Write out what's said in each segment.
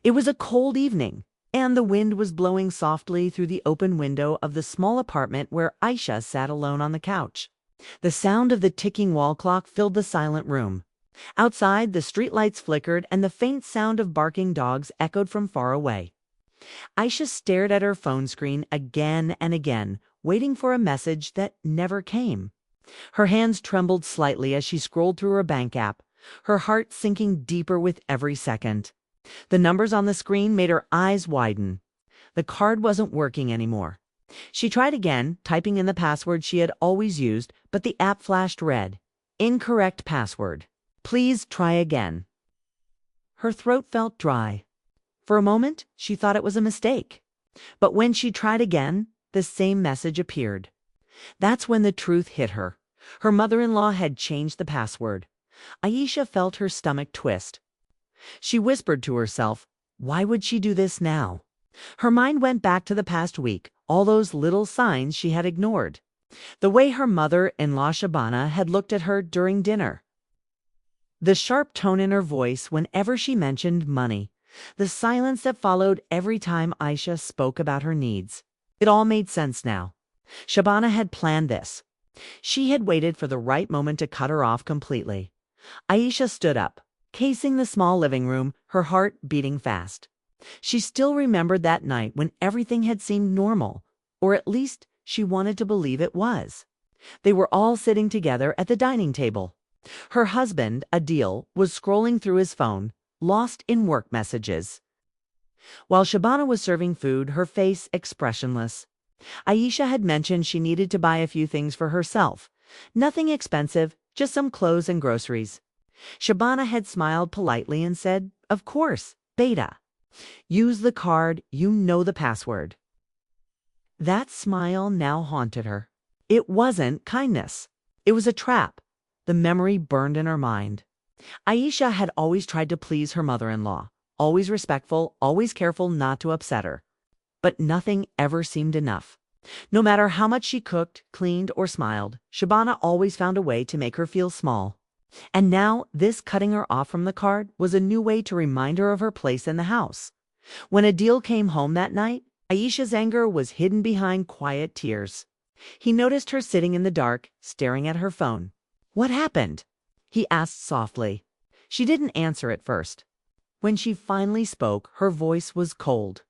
It was a cold evening, and the wind was blowing softly through the open window of the small apartment where Aisha sat alone on the couch. The sound of the ticking wall clock filled the silent room. Outside, the streetlights flickered and the faint sound of barking dogs echoed from far away. Aisha stared at her phone screen again and again, waiting for a message that never came. Her hands trembled slightly as she scrolled through her bank app, her heart sinking deeper with every second. The numbers on the screen made her eyes widen. The card wasn't working anymore. She tried again, typing in the password she had always used, but the app flashed red. Incorrect password. Please try again. Her throat felt dry. For a moment, she thought it was a mistake. But when she tried again, the same message appeared. That's when the truth hit her. Her mother-in-law had changed the password. Aisha felt her stomach twist. She whispered to herself, why would she do this now? Her mind went back to the past week, all those little signs she had ignored. The way her mother-in-law Shabana had looked at her during dinner. The sharp tone in her voice whenever she mentioned money. The silence that followed every time Aisha spoke about her needs. It all made sense now. Shabana had planned this. She had waited for the right moment to cut her off completely. Aisha stood up, casing the small living room, her heart beating fast. She still remembered that night when everything had seemed normal, or at least she wanted to believe it was. They were all sitting together at the dining table. Her husband, Adil, was scrolling through his phone, lost in work messages. While Shabana was serving food, her face expressionless. Aisha had mentioned she needed to buy a few things for herself. Nothing expensive, just some clothes and groceries. Shabana had smiled politely and said, of course, Beta. Use the card, you know the password. That smile now haunted her. It wasn't kindness. It was a trap. The memory burned in her mind. Aisha had always tried to please her mother-in-law, always respectful, always careful not to upset her. But nothing ever seemed enough. No matter how much she cooked, cleaned, or smiled, Shabana always found a way to make her feel small. And now, this cutting her off from the card was a new way to remind her of her place in the house. When Adil came home that night, Aisha's anger was hidden behind quiet tears. He noticed her sitting in the dark, staring at her phone. What happened? He asked softly. She didn't answer at first. When she finally spoke, her voice was cold.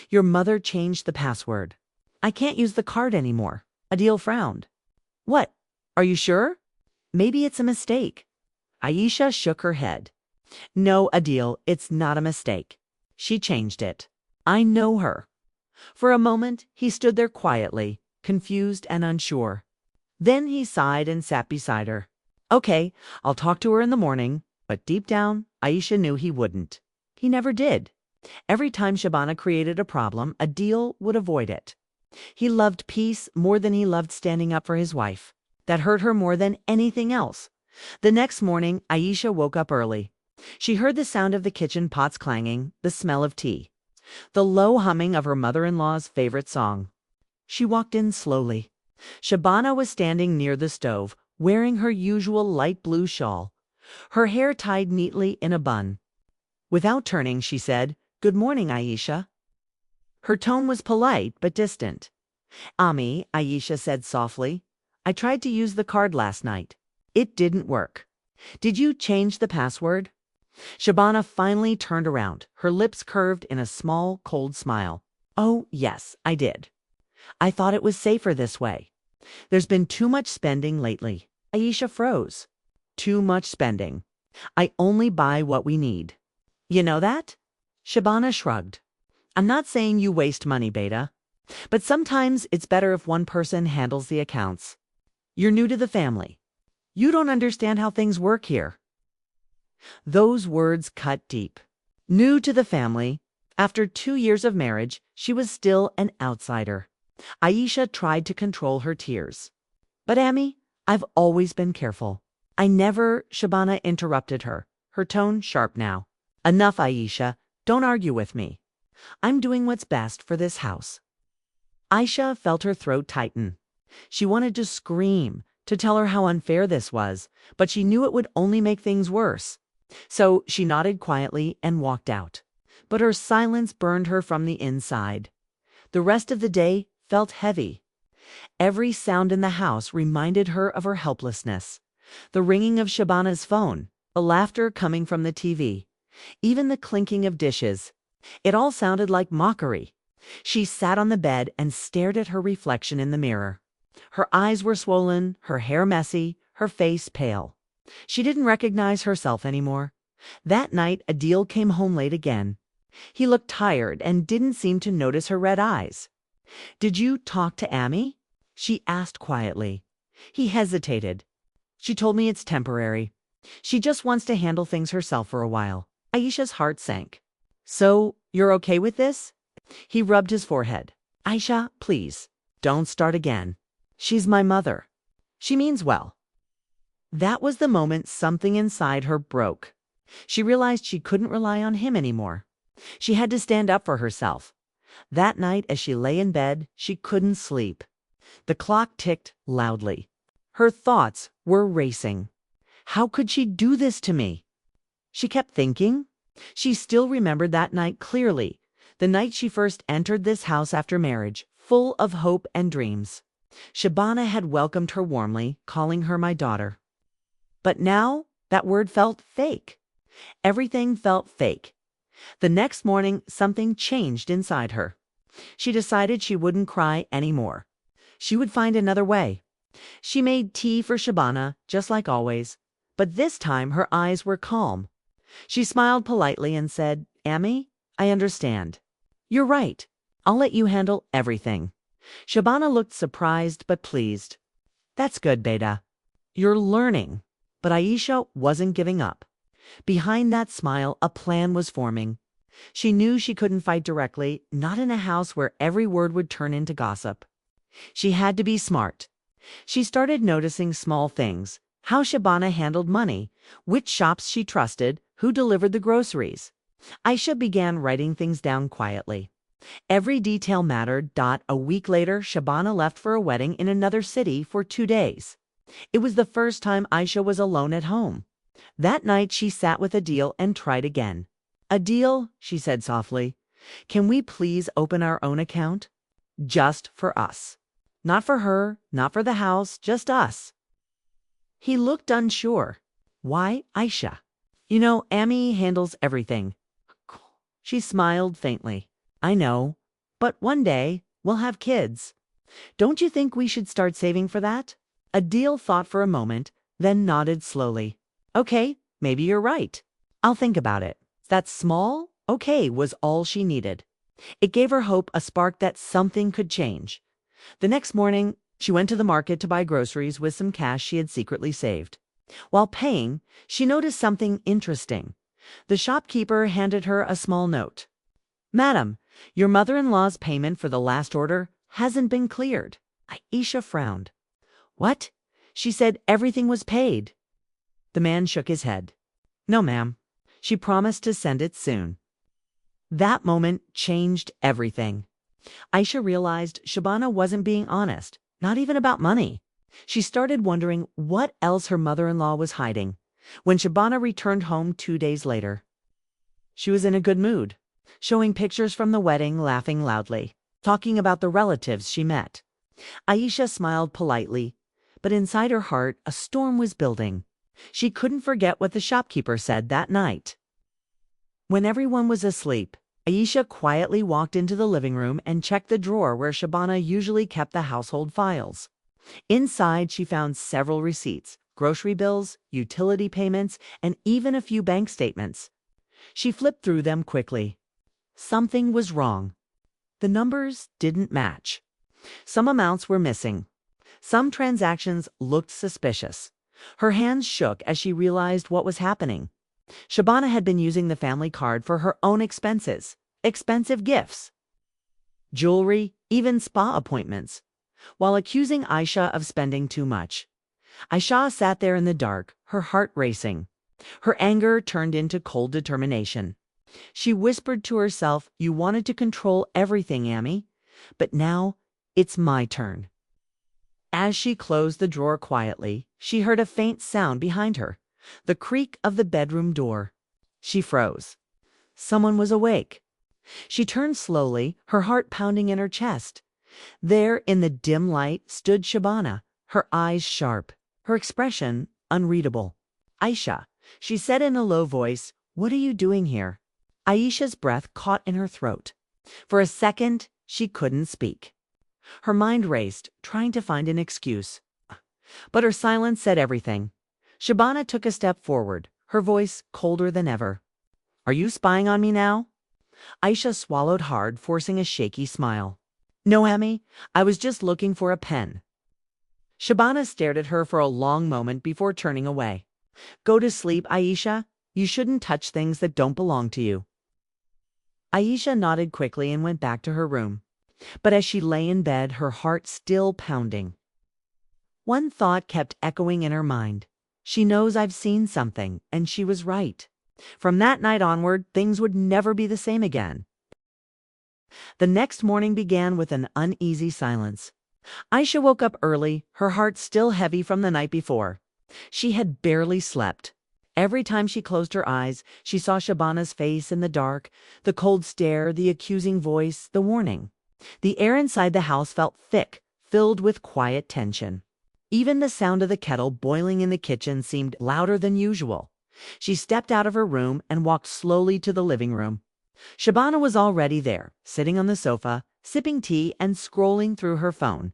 Your mother changed the password. I can't use the card anymore. Adil frowned. What? Are you sure? Maybe it's a mistake. Aisha shook her head. No, Adil, it's not a mistake. She changed it. I know her. For a moment, he stood there quietly, confused and unsure. Then he sighed and sat beside her. Okay, I'll talk to her in the morning. But deep down, Aisha knew he wouldn't. He never did. Every time Shabana created a problem, Adil would avoid it. He loved peace more than he loved standing up for his wife. That hurt her more than anything else. The next morning, Aisha woke up early. She heard the sound of the kitchen pots clanging, the smell of tea, the low humming of her mother-in-law's favorite song. She walked in slowly. Shabana was standing near the stove, wearing her usual light blue shawl, her hair tied neatly in a bun. Without turning, she said, "Good morning, Aisha." Her tone was polite but distant. Ami, Aisha said softly, I tried to use the card last night. It didn't work. Did you change the password? Shabana finally turned around, her lips curved in a small, cold smile. Oh, yes, I did. I thought it was safer this way. There's been too much spending lately. Aisha froze. Too much spending. I only buy what we need. You know that? Shabana shrugged. I'm not saying you waste money, Beta. But sometimes it's better if one person handles the accounts. You're new to the family. You don't understand how things work here. Those words cut deep. New to the family. After 2 years of marriage, she was still an outsider. Aisha tried to control her tears. But Ami, I've always been careful. I never, Shabana interrupted her, her tone sharp now. Enough, Aisha. Don't argue with me. I'm doing what's best for this house. Aisha felt her throat tighten. She wanted to scream, to tell her how unfair this was, but she knew it would only make things worse. So she nodded quietly and walked out. but her silence burned her from the inside. The rest of the day felt heavy. Every sound in the house reminded her of her helplessness. The ringing of Shabana's phone, the laughter coming from the TV, even the clinking of dishes. It all sounded like mockery. She sat on the bed and stared at her reflection in the mirror. Her eyes were swollen, her hair messy, her face pale. She didn't recognize herself anymore. That night, Adil came home late again. He looked tired and didn't seem to notice her red eyes. "Did you talk to Amy?" she asked quietly. He hesitated. "She told me it's temporary. She just wants to handle things herself for a while." Aisha's heart sank. "So, you're okay with this?" He rubbed his forehead. "Aisha, please, don't start again. She's my mother. She means well." That was the moment something inside her broke. She realized she couldn't rely on him anymore. She had to stand up for herself. That night, as she lay in bed, she couldn't sleep. The clock ticked loudly. Her thoughts were racing. How could she do this to me? She kept thinking. She still remembered that night clearly, the night she first entered this house after marriage, full of hope and dreams. Shabana had welcomed her warmly, calling her my daughter. But now, that word felt fake. Everything felt fake. The next morning, something changed inside her. She decided she wouldn't cry anymore. She would find another way. She made tea for Shabana, just like always, but this time her eyes were calm. She smiled politely and said, "Amy, I understand. You're right. I'll let you handle everything." Shabana looked surprised but pleased. "That's good, Beta. You're learning." But Aisha wasn't giving up. Behind that smile, a plan was forming. She knew she couldn't fight directly, not in a house where every word would turn into gossip. She had to be smart. She started noticing small things: how Shabana handled money, which shops she trusted, who delivered the groceries. Aisha began writing things down quietly. Every detail mattered. A week later, Shabana left for a wedding in another city for 2 days. It was the first time Aisha was alone at home. That night she sat with Adil and tried again. "Adil," she said softly, "can we please open our own account? Just for us. Not for her, not for the house, just us." He looked unsure. "Why Aisha?" "You know, Amy handles everything." She smiled faintly. "I know, but one day we'll have kids. Don't you think we should start saving for that?" Adil thought for a moment, then nodded slowly. "Okay, maybe you're right. I'll think about it." That small "okay" was all she needed. It gave her hope, a spark that something could change. The next morning, she went to the market to buy groceries with some cash she had secretly saved. While paying, she noticed something interesting. The shopkeeper handed her a small note. "Madam, your mother-in-law's payment for the last order hasn't been cleared." Aisha frowned. "What?" She said everything was paid. The man shook his head. "No, ma'am. She promised to send it soon." That moment changed everything. Aisha realized Shabana wasn't being honest, not even about money. She started wondering what else her mother-in-law was hiding. When Shabana returned home 2 days later, she was in a good mood, showing pictures from the wedding, laughing loudly, talking about the relatives she met. Aisha smiled politely, but inside her heart a storm was building. She couldn't forget what the shopkeeper said that night. When everyone was asleep, Aisha quietly walked into the living room and checked the drawer where Shabana usually kept the household files. Inside, she found several receipts, grocery bills, utility payments, and even a few bank statements. She flipped through them quickly. Something was wrong. The numbers didn't match. Some amounts were missing. Some transactions looked suspicious. Her hands shook as she realized what was happening. Shabana had been using the family card for her own expenses, expensive gifts, jewelry, even spa appointments, while accusing Aisha of spending too much. Aisha sat there in the dark, her heart racing. Her anger turned into cold determination. She whispered to herself, "You wanted to control everything, Amy, but now it's my turn." As she closed the drawer quietly, she heard a faint sound behind her, the creak of the bedroom door. She froze. Someone was awake. She turned slowly, her heart pounding in her chest. There, in the dim light, stood Shabana, her eyes sharp, her expression unreadable. "Aisha," she said in a low voice, "what are you doing here?" Aisha's breath caught in her throat. For a second, she couldn't speak. Her mind raced, trying to find an excuse. But her silence said everything. Shabana took a step forward, her voice colder than ever. "Are you spying on me now?" Aisha swallowed hard, forcing a shaky smile. "No, Amy, I was just looking for a pen." Shabana stared at her for a long moment before turning away. "Go to sleep, Aisha. You shouldn't touch things that don't belong to you." Aisha nodded quickly and went back to her room. But as she lay in bed, her heart still pounding. One thought kept echoing in her mind. She knows I've seen something, and she was right. From that night onward, things would never be the same again. The next morning began with an uneasy silence. Aisha woke up early, her heart still heavy from the night before. She had barely slept. Every time she closed her eyes, she saw Shabana's face in the dark, the cold stare, the accusing voice, the warning. The air inside the house felt thick, filled with quiet tension. Even the sound of the kettle boiling in the kitchen seemed louder than usual. She stepped out of her room and walked slowly to the living room. Shabana was already there, sitting on the sofa, sipping tea and scrolling through her phone.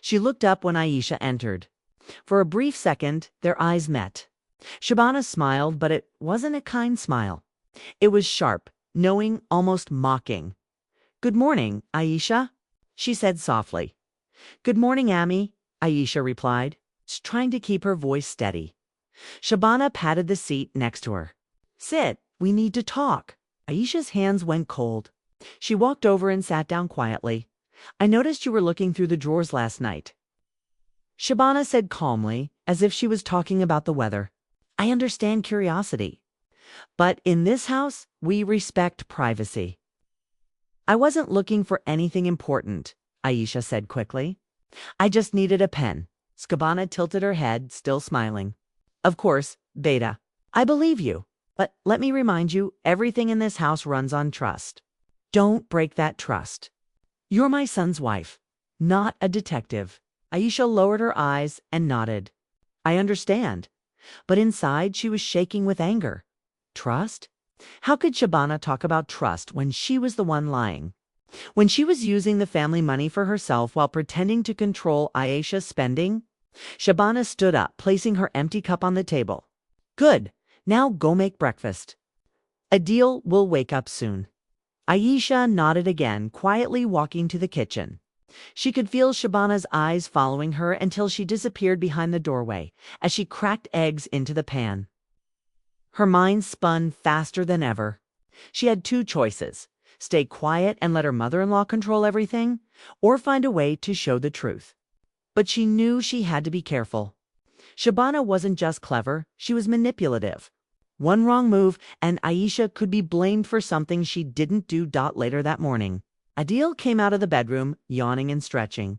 She looked up when Aisha entered. For a brief second, their eyes met. Shabana smiled, but it wasn't a kind smile. It was sharp, knowing, almost mocking. "Good morning, Aisha," she said softly. "Good morning, Amy," Aisha replied, trying to keep her voice steady. Shabana patted the seat next to her. "Sit, we need to talk." Aisha's hands went cold. She walked over and sat down quietly. "I noticed you were looking through the drawers last night," Shabana said calmly, as if she was talking about the weather. "I understand curiosity, but in this house, we respect privacy." "I wasn't looking for anything important," Aisha said quickly. "I just needed a pen." Shabana tilted her head, still smiling. "Of course, Beta. I believe you. But let me remind you, everything in this house runs on trust. Don't break that trust. You're my son's wife, not a detective." Aisha lowered her eyes and nodded. "I understand." But inside, she was shaking with anger. Trust? How could Shabana talk about trust when she was the one lying? When she was using the family money for herself while pretending to control Aisha's spending? Shabana stood up, placing her empty cup on the table. "Good. Now go make breakfast. Adil will wake up soon." Aisha nodded again, quietly walking to the kitchen. She could feel Shabana's eyes following her until she disappeared behind the doorway as she cracked eggs into the pan. Her mind spun faster than ever. She had two choices: stay quiet and let her mother-in-law control everything, or find a way to show the truth. But she knew she had to be careful. Shabana wasn't just clever, she was manipulative. One wrong move, and Aisha could be blamed for something she didn't do. Later that morning, Adil came out of the bedroom, yawning and stretching.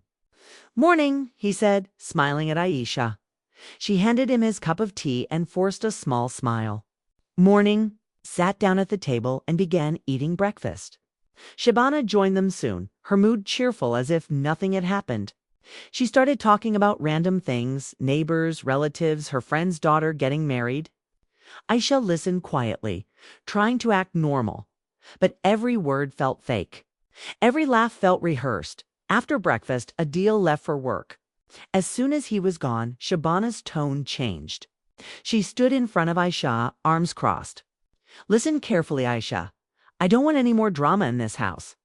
"Morning," he said, smiling at Aisha. She handed him his cup of tea and forced a small smile. "Morning," sat down at the table and began eating breakfast. Shabana joined them soon, her mood cheerful as if nothing had happened. She started talking about random things, neighbors, relatives, her friend's daughter getting married. Aisha listened quietly, trying to act normal, but every word felt fake. Every laugh felt rehearsed. After breakfast, Adil left for work. As soon as he was gone, Shabana's tone changed. She stood in front of Aisha, arms crossed. "Listen carefully, Aisha. I don't want any more drama in this house.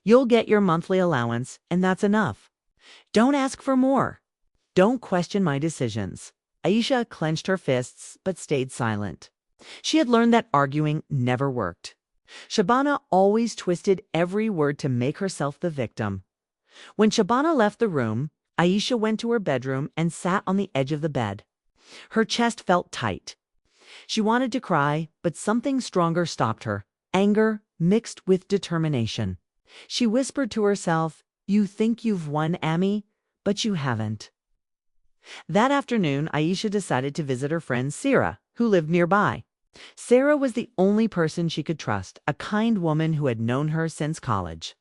You'll get your monthly allowance, and that's enough. Don't ask for more. Don't question my decisions." Aisha clenched her fists but stayed silent. She had learned that arguing never worked. Shabana always twisted every word to make herself the victim. When Shabana left the room, Aisha went to her bedroom and sat on the edge of the bed. Her chest felt tight. She wanted to cry, but something stronger stopped her. Anger mixed with determination. She whispered to herself, "You think you've won, Amy, but you haven't." That afternoon, Aisha decided to visit her friend Sira, who lived nearby. Sarah was the only person she could trust, a kind woman who had known her since college.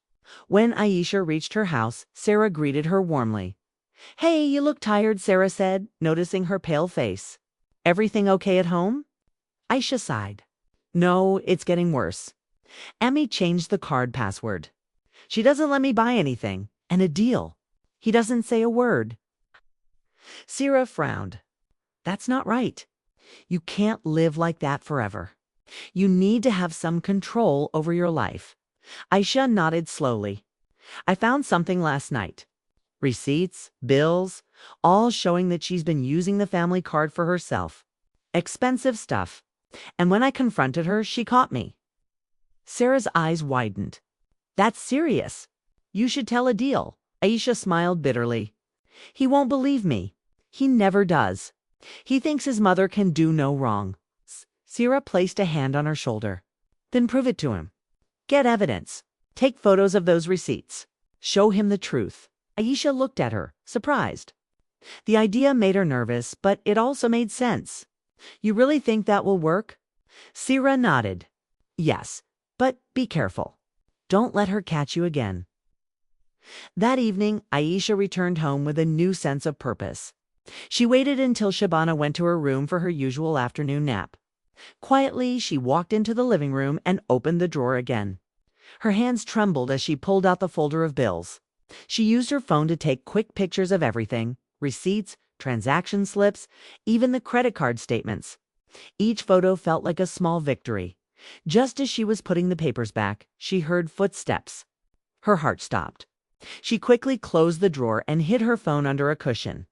When Aisha reached her house, Sarah greeted her warmly. "Hey, you look tired," Sarah said, noticing her pale face. "Everything okay at home?" Aisha sighed. "No, it's getting worse. Emmy changed the card password. She doesn't let me buy anything. And Adil, he doesn't say a word." Sarah frowned. "That's not right. You can't live like that forever. You need to have some control over your life." Aisha nodded slowly. "I found something last night. Receipts, bills, all showing that she's been using the family card for herself. Expensive stuff. And when I confronted her, she caught me." Sarah's eyes widened. "That's serious. You should tell Adil." Aisha smiled bitterly. "He won't believe me. He never does. He thinks his mother can do no wrong." Sarah placed a hand on her shoulder. "Then prove it to him. Get evidence. Take photos of those receipts. Show him the truth." Aisha looked at her, surprised. The idea made her nervous, but it also made sense. "You really think that will work?" Sarah nodded. "Yes, but be careful. Don't let her catch you again." That evening, Aisha returned home with a new sense of purpose. She waited until Shabana went to her room for her usual afternoon nap. Quietly, she walked into the living room and opened the drawer again. Her hands trembled as she pulled out the folder of bills. She used her phone to take quick pictures of everything: receipts, transaction slips, even the credit card statements. Each photo felt like a small victory. Just as she was putting the papers back, she heard footsteps. Her heart stopped. She quickly closed the drawer and hid her phone under a cushion.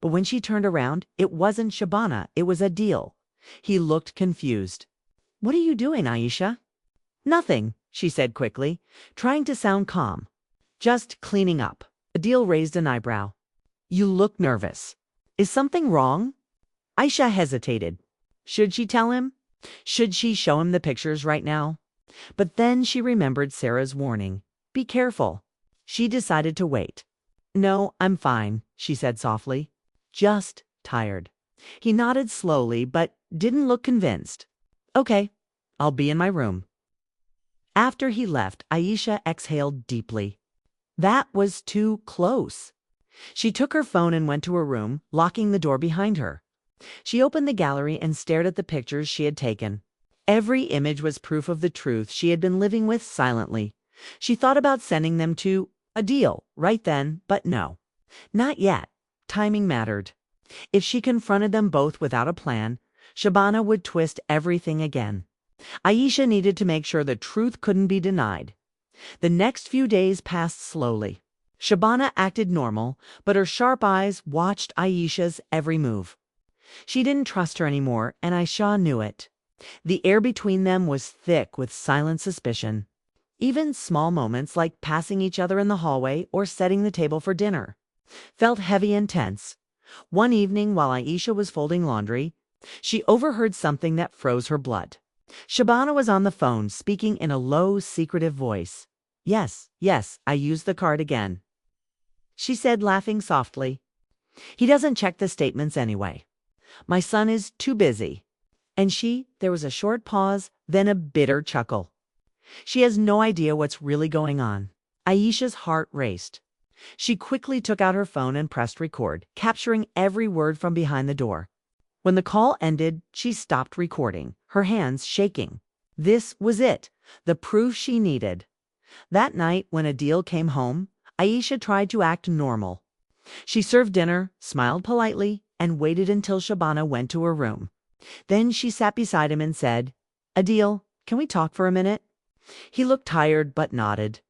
But when she turned around, it wasn't Shabana, it was Adil. He looked confused. "What are you doing, Aisha?" "Nothing," she said quickly, trying to sound calm. "Just cleaning up." Adil raised an eyebrow. "You look nervous. Is something wrong?" Aisha hesitated. Should she tell him? Should she show him the pictures right now? But then she remembered Sarah's warning. Be careful. She decided to wait. "No, I'm fine," she said softly. "Just tired." He nodded slowly, but didn't look convinced. "Okay, I'll be in my room." After he left, Aisha exhaled deeply. That was too close. She took her phone and went to her room, locking the door behind her. She opened the gallery and stared at the pictures she had taken. Every image was proof of the truth she had been living with silently. She thought about sending them to Adil right then, but no. Not yet. Timing mattered. If she confronted them both without a plan, Shabana would twist everything again. Aisha needed to make sure the truth couldn't be denied. The next few days passed slowly. Shabana acted normal, but her sharp eyes watched Aisha's every move. She didn't trust her anymore, and Aisha knew it. The air between them was thick with silent suspicion. Even small moments like passing each other in the hallway or setting the table for dinner felt heavy and tense. One evening, while Aisha was folding laundry, she overheard something that froze her blood. Shabana was on the phone, speaking in a low, secretive voice. Yes, I used the card again," she said, laughing softly. "He doesn't check the statements anyway. My son is too busy." And there was a short pause, then a bitter chuckle. She has no idea what's really going on. Aisha's heart raced. She quickly took out her phone and pressed record, capturing every word from behind the door. When the call ended, she stopped recording, her hands shaking. This was it, the proof she needed. That night, when Adil came home, Aisha tried to act normal. She served dinner, smiled politely, and waited until Shabana went to her room. Then she sat beside him and said, "Adil, can we talk for a minute?" He looked tired but nodded.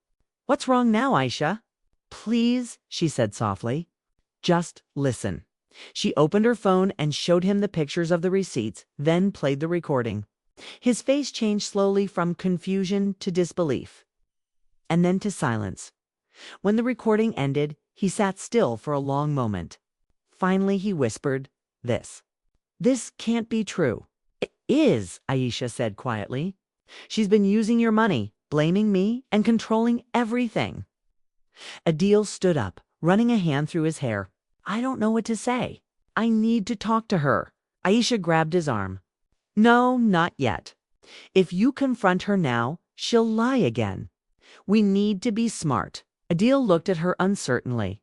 "What's wrong now, Aisha?" "Please," she said softly. "Just listen." She opened her phone and showed him the pictures of the receipts, then played the recording. His face changed slowly from confusion to disbelief, and then to silence. When the recording ended, he sat still for a long moment. Finally, he whispered, This can't be true." "It is," Aisha said quietly. "She's been using your money, blaming me, and controlling everything." Adil stood up, running a hand through his hair. "I don't know what to say. I need to talk to her." Aisha grabbed his arm. No, not yet. If you confront her now, she'll lie again. We need to be smart. Adil looked at her uncertainly.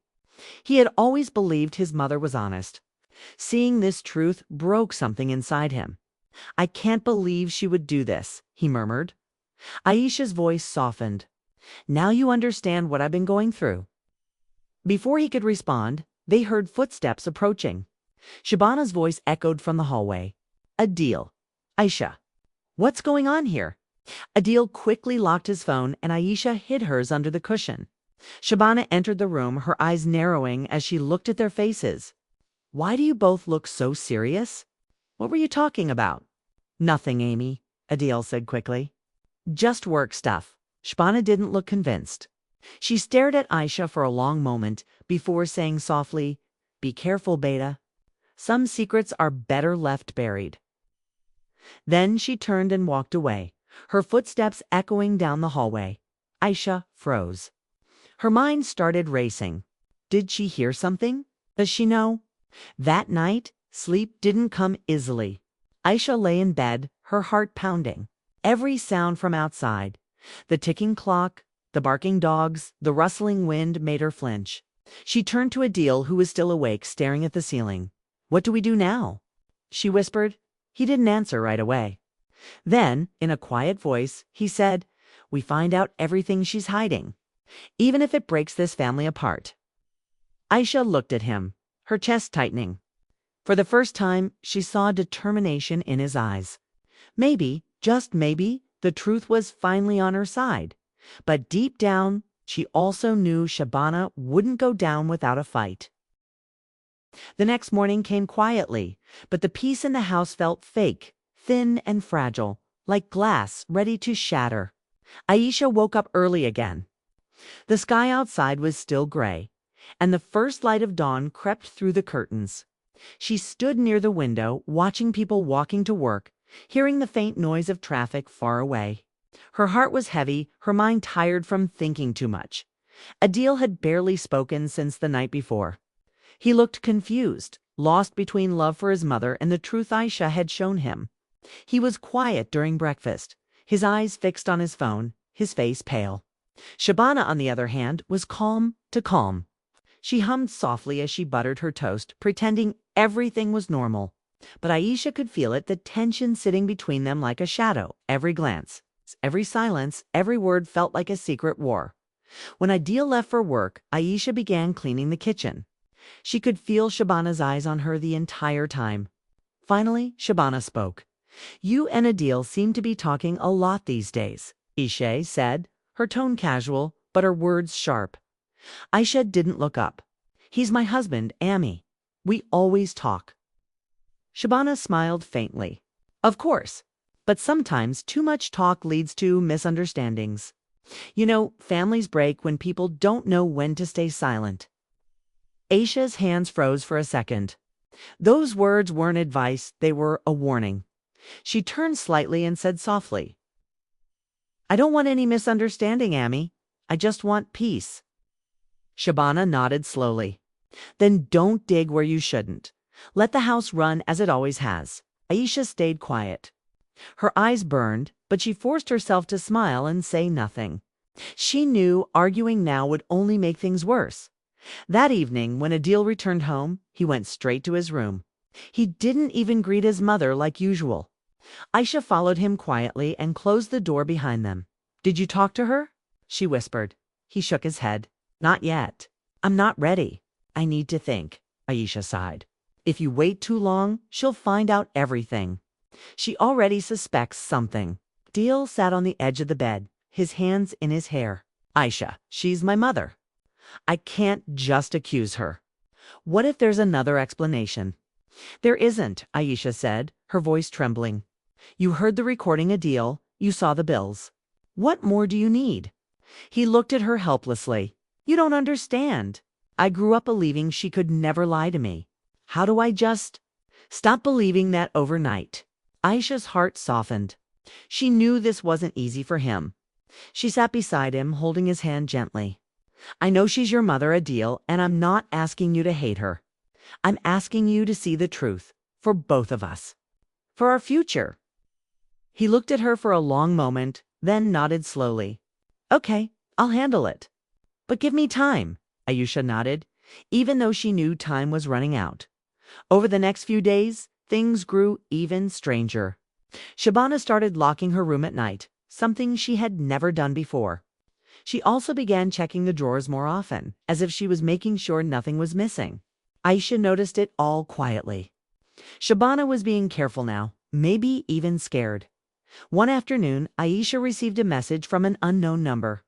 He had always believed his mother was honest. Seeing this truth broke something inside him. I can't believe she would do this, he murmured. Aisha's voice softened. Now you understand what I've been going through. Before he could respond, they heard footsteps approaching. Shabana's voice echoed from the hallway. Adil. Aisha. What's going on here? Adil quickly locked his phone and Aisha hid hers under the cushion. Shabana entered the room, her eyes narrowing as she looked at their faces. Why do you both look so serious? What were you talking about? Nothing, Amy, Adil said quickly. Just work stuff. Shabana didn't look convinced. She stared at Aisha for a long moment before saying softly, Be careful, Beta. Some secrets are better left buried. Then she turned and walked away, her footsteps echoing down the hallway. Aisha froze. Her mind started racing. Did she hear something? Does she know? That night, sleep didn't come easily. Aisha lay in bed, her heart pounding. Every sound from outside, the ticking clock, the barking dogs, the rustling wind made her flinch. She turned to Adil, who was still awake, staring at the ceiling. What do we do now? She whispered. He didn't answer right away. Then, in a quiet voice, he said, We find out everything she's hiding, even if it breaks this family apart. Aisha looked at him, her chest tightening. For the first time, she saw determination in his eyes. Maybe, just maybe, the truth was finally on her side. But deep down, she also knew Shabana wouldn't go down without a fight. The next morning came quietly, but the peace in the house felt fake, thin and fragile, like glass ready to shatter. Aisha woke up early again. The sky outside was still gray, and the first light of dawn crept through the curtains. She stood near the window, watching people walking to work, hearing the faint noise of traffic far away. Her heart was heavy, her mind tired from thinking too much. Adil had barely spoken since the night before. He looked confused, lost between love for his mother and the truth Aisha had shown him. He was quiet during breakfast, his eyes fixed on his phone, his face pale. Shabana, on the other hand, was calm to calm. She hummed softly as she buttered her toast, pretending everything was normal. But Aisha could feel it, the tension sitting between them like a shadow. Every glance, every silence, every word felt like a secret war. When Adil left for work, Aisha began cleaning the kitchen. She could feel Shabana's eyes on her the entire time. Finally, Shabana spoke. You and Adil seem to be talking a lot these days, Aisha said, her tone casual, but her words sharp. Aisha didn't look up. He's my husband, Amy. We always talk. Shabana smiled faintly. Of course, but sometimes too much talk leads to misunderstandings. You know, families break when people don't know when to stay silent. Aisha's hands froze for a second. Those words weren't advice, they were a warning. She turned slightly and said softly, I don't want any misunderstanding, Amy. I just want peace. Shabana nodded slowly. Then don't dig where you shouldn't. Let the house run as it always has. Aisha stayed quiet. Her eyes burned, but she forced herself to smile and say nothing. She knew arguing now would only make things worse. That evening, when Adil returned home, he went straight to his room. He didn't even greet his mother like usual. Aisha followed him quietly and closed the door behind them. Did you talk to her? She whispered. He shook his head. Not yet. I'm not ready. I need to think, Aisha sighed. If you wait too long, she'll find out everything. She already suspects something. Adil sat on the edge of the bed, his hands in his hair. Aisha, she's my mother. I can't just accuse her. What if there's another explanation? There isn't, Aisha said, her voice trembling. You heard the recording, Adil. You saw the bills. What more do you need? He looked at her helplessly. You don't understand. I grew up believing she could never lie to me. How do I just stop believing that overnight? Aisha's heart softened. She knew this wasn't easy for him. She sat beside him, holding his hand gently. I know she's your mother, Adil, and I'm not asking you to hate her. I'm asking you to see the truth, for both of us. For our future. He looked at her for a long moment, then nodded slowly. Okay, I'll handle it. But give me time, Ayesha nodded, even though she knew time was running out. Over the next few days, things grew even stranger. Shabana started locking her room at night, something she had never done before. She also began checking the drawers more often, as if she was making sure nothing was missing. Ayesha noticed it all quietly. Shabana was being careful now, maybe even scared. One afternoon, Ayesha received a message from an unknown number.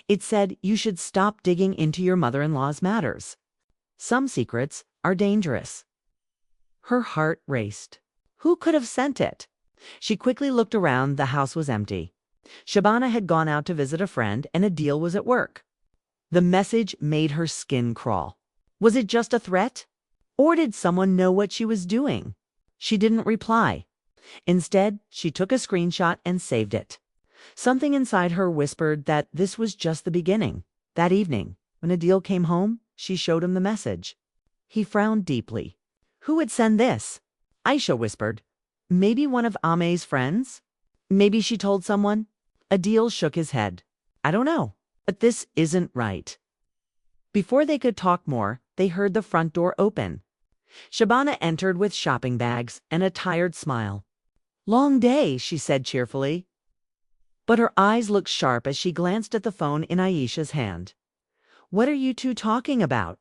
It said you should stop digging into your mother-in-law's matters. Some secrets are dangerous. Her heart raced. Who could have sent it? She quickly looked around. The house was empty. Shabana had gone out to visit a friend and Adil was at work. The message made her skin crawl. Was it just a threat? Or did someone know what she was doing? She didn't reply. Instead, she took a screenshot and saved it. Something inside her whispered that this was just the beginning. That evening, when Adil came home, she showed him the message. He frowned deeply. Who would send this? Ayesha whispered. Maybe one of Ame's friends? Maybe she told someone? Adil shook his head. I don't know, but this isn't right. Before they could talk more, they heard the front door open. Shabana entered with shopping bags and a tired smile. Long day, she said cheerfully. But her eyes looked sharp as she glanced at the phone in Ayesha's hand. What are you two talking about?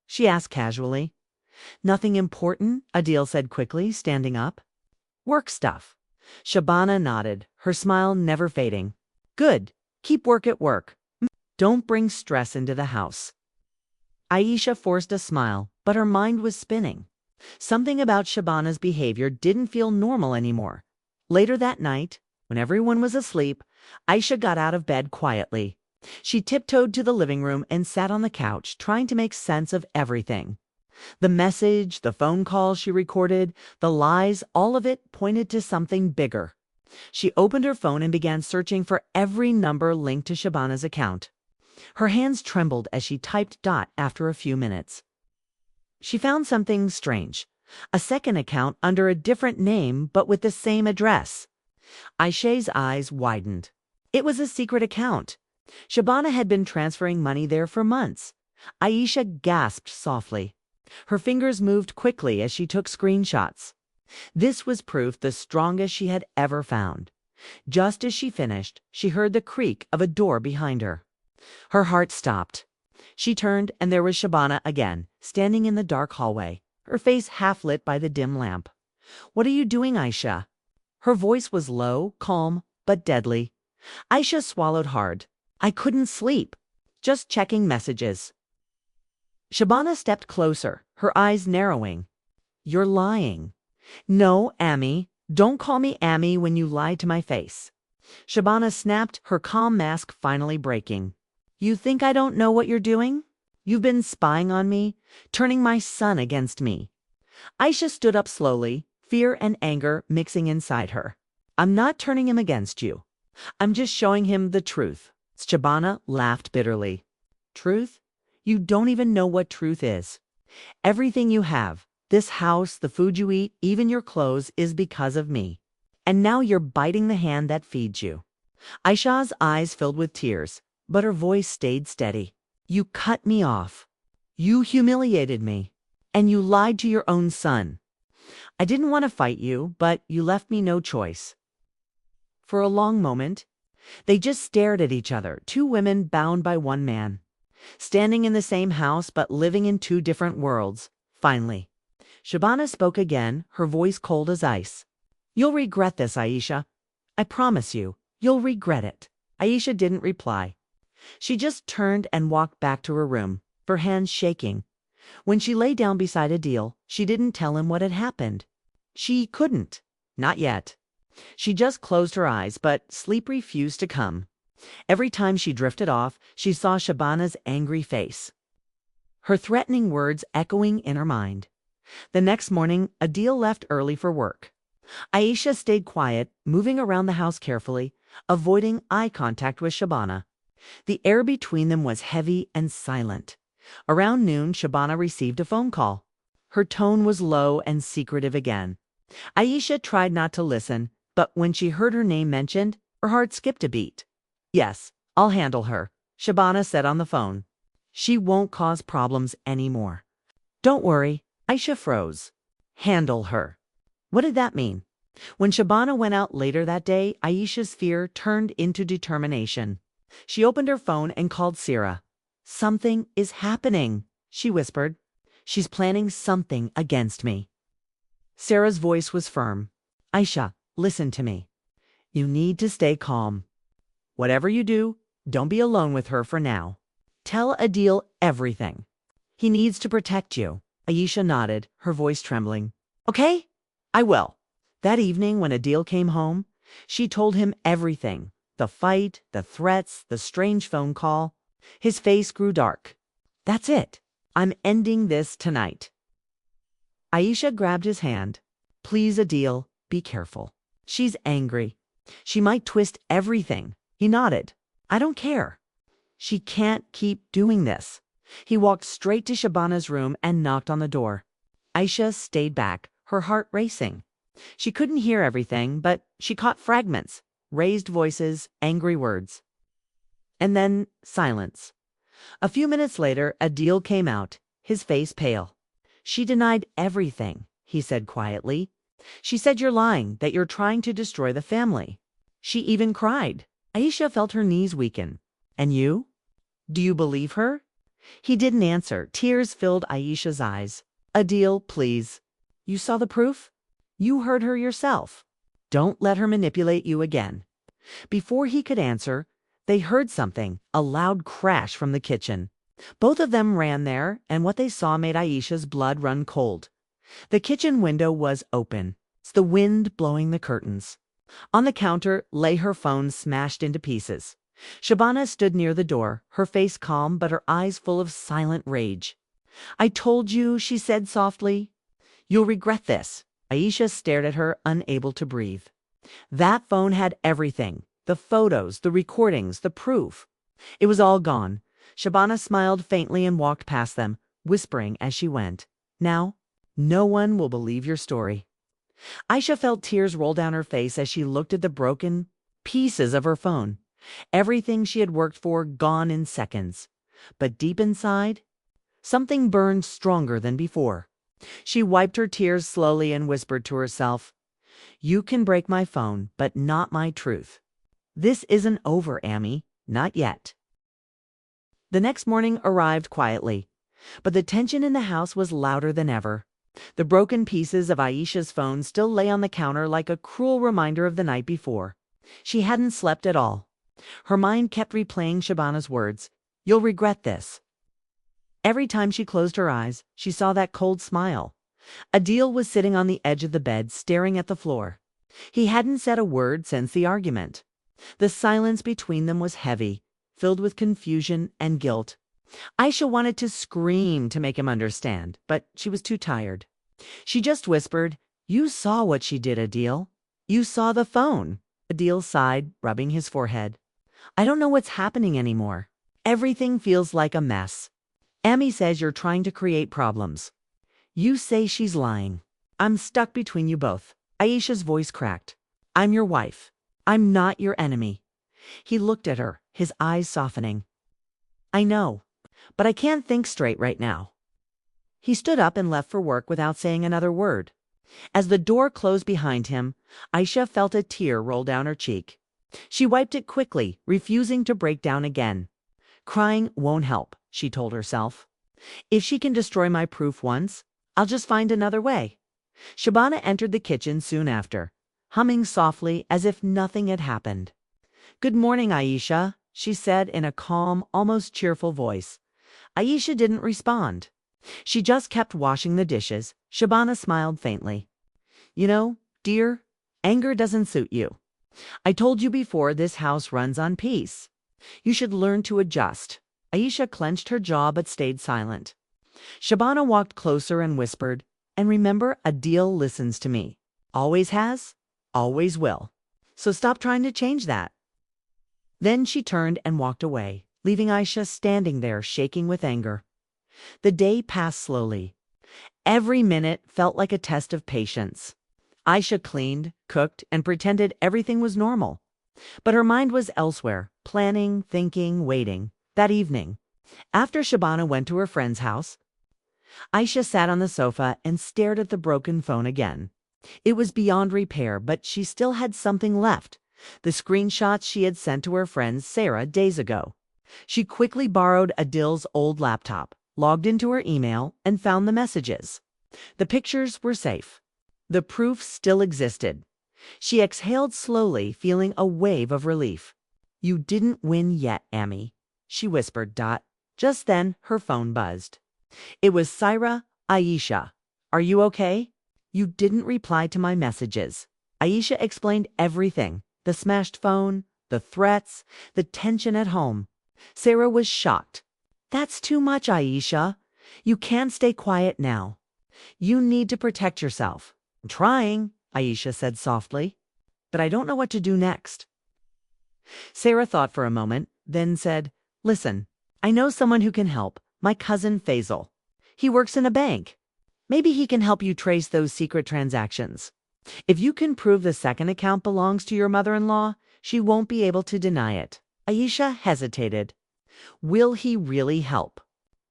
She asked casually. Nothing important, Adil said quickly, standing up. Work stuff. Shabana nodded, her smile never fading. Good. Keep work at work. Don't bring stress into the house. Ayesha forced a smile, but her mind was spinning. Something about Shabana's behavior didn't feel normal anymore. Later that night, when everyone was asleep, Ayesha got out of bed quietly. She tiptoed to the living room and sat on the couch, trying to make sense of everything. The message, the phone call she recorded, the lies, all of it pointed to something bigger. She opened her phone and began searching for every number linked to Shabana's account. Her hands trembled as she typed dot after a few minutes. She found something strange. A second account under a different name but with the same address. Ayesha's eyes widened. It was a secret account. Shabana had been transferring money there for months. Ayesha gasped softly. Her fingers moved quickly as she took screenshots. This was proof the strongest she had ever found. Just as she finished, she heard the creak of a door behind her. Her heart stopped. She turned and there was Shabana again, standing in the dark hallway, her face half lit by the dim lamp. What are you doing, Ayesha? Her voice was low, calm, but deadly. Ayesha swallowed hard. I couldn't sleep. Just checking messages. Shabana stepped closer, her eyes narrowing. You're lying. No, Amy. Don't call me Amy when you lie to my face. Shabana snapped, her calm mask finally breaking. You think I don't know what you're doing? You've been spying on me, turning my son against me. Ayesha stood up slowly, fear and anger mixing inside her. I'm not turning him against you. I'm just showing him the truth. Shabana laughed bitterly. Truth? You don't even know what truth is. Everything you have, this house, the food you eat, even your clothes, is because of me. And now you're biting the hand that feeds you. Ayesha's eyes filled with tears, but her voice stayed steady. You cut me off. You humiliated me. And you lied to your own son. I didn't want to fight you, but you left me no choice. For a long moment, they just stared at each other, two women bound by one man. Standing in the same house but living in two different worlds. Finally, Shabana spoke again, her voice cold as ice. You'll regret this, Ayesha. I promise you, you'll regret it. Ayesha didn't reply. She just turned and walked back to her room, her hands shaking. When she lay down beside Adil, she didn't tell him what had happened. She couldn't. Not yet. She just closed her eyes, but sleep refused to come. Every time she drifted off, she saw Shabana's angry face, her threatening words echoing in her mind. The next morning, Adil left early for work. Ayesha stayed quiet, moving around the house carefully, avoiding eye contact with Shabana. The air between them was heavy and silent. Around noon, Shabana received a phone call. Her tone was low and secretive again. Aisha tried not to listen, but when she heard her name mentioned, her heart skipped a beat. Yes, I'll handle her, Shabana said on the phone. She won't cause problems anymore. Don't worry, Aisha froze. Handle her. What did that mean? When Shabana went out later that day, Aisha's fear turned into determination. She opened her phone and called Sira. Something is happening, she whispered. She's planning something against me. Sarah's voice was firm. Aisha, listen to me. You need to stay calm. Whatever you do, don't be alone with her for now. Tell Adil everything. He needs to protect you. Aisha nodded, her voice trembling. Okay, I will. That evening when Adil came home, she told him everything. The fight, the threats, the strange phone call. His face grew dark. That's it. I'm ending this tonight. Aisha grabbed his hand. Please, Adil, be careful. She's angry. She might twist everything. He nodded. I don't care. She can't keep doing this. He walked straight to Shabana's room and knocked on the door. Aisha stayed back, her heart racing. She couldn't hear everything, but she caught fragments, raised voices, angry words. And then silence. A few minutes later, Adil came out, his face pale. She denied everything, he said quietly. She said you're lying, that you're trying to destroy the family. She even cried. Aisha felt her knees weaken. And you? Do you believe her? He didn't answer. Tears filled Aisha's eyes. Adil, please. You saw the proof? You heard her yourself. Don't let her manipulate you again. Before he could answer, they heard something, a loud crash from the kitchen. Both of them ran there, and what they saw made Aisha's blood run cold. The kitchen window was open, the wind blowing the curtains. On the counter lay her phone smashed into pieces. Shabana stood near the door, her face calm but her eyes full of silent rage. I told you, she said softly. You'll regret this. Aisha stared at her, unable to breathe. That phone had everything. The photos, the recordings, the proof. It was all gone. Shabana smiled faintly and walked past them, whispering as she went. Now, no one will believe your story. Aisha felt tears roll down her face as she looked at the broken pieces of her phone. Everything she had worked for gone in seconds. But deep inside, something burned stronger than before. She wiped her tears slowly and whispered to herself, You can break my phone, but not my truth. This isn't over, Amy. Not yet. The next morning arrived quietly, but the tension in the house was louder than ever. The broken pieces of Aisha's phone still lay on the counter like a cruel reminder of the night before. She hadn't slept at all. Her mind kept replaying Shabana's words, You'll regret this. Every time she closed her eyes, she saw that cold smile. Adil was sitting on the edge of the bed, staring at the floor. He hadn't said a word since the argument. The silence between them was heavy, filled with confusion and guilt. Aisha wanted to scream to make him understand, but she was too tired. She just whispered, You saw what she did, Adil. You saw the phone. Adil sighed, rubbing his forehead. I don't know what's happening anymore. Everything feels like a mess. Amy says you're trying to create problems. You say she's lying. I'm stuck between you both. Aisha's voice cracked. I'm your wife. I'm not your enemy. He looked at her, his eyes softening. I know, but I can't think straight right now. He stood up and left for work without saying another word. As the door closed behind him, Aisha felt a tear roll down her cheek. She wiped it quickly, refusing to break down again. Crying won't help, she told herself. If she can destroy my proof once, I'll just find another way. Shabana entered the kitchen soon after, humming softly as if nothing had happened. Good morning, Aisha, she said in a calm, almost cheerful voice. Aisha didn't respond. She just kept washing the dishes. Shabana smiled faintly. You know, dear, anger doesn't suit you. I told you before this house runs on peace. You should learn to adjust. Aisha clenched her jaw but stayed silent. Shabana walked closer and whispered, And remember, Adil listens to me. Always has, always will. So stop trying to change that. Then she turned and walked away, leaving Aisha standing there shaking with anger. The day passed slowly. Every minute felt like a test of patience. Aisha cleaned, cooked, and pretended everything was normal. But her mind was elsewhere, planning, thinking, waiting. That evening, after Shabana went to her friend's house, Aisha sat on the sofa and stared at the broken phone again. It was beyond repair, but she still had something left. The screenshots she had sent to her friend Sarah days ago. She quickly borrowed Adil's old laptop, logged into her email, and found the messages. The pictures were safe. The proof still existed. She exhaled slowly, feeling a wave of relief. "You didn't win yet, Amy," she whispered. Just then, her phone buzzed. It was Syra. "Aisha, are you okay? You didn't reply to my messages." Aisha explained everything. The smashed phone, the threats, the tension at home. Sarah was shocked. "That's too much, Aisha. You can't stay quiet now. You need to protect yourself." "I'm trying," Aisha said softly, "but I don't know what to do next." Sarah thought for a moment, then said, "Listen, I know someone who can help. My cousin Faisal. He works in a bank. Maybe he can help you trace those secret transactions. If you can prove the second account belongs to your mother-in-law, she won't be able to deny it." Aisha hesitated. "Will he really help?"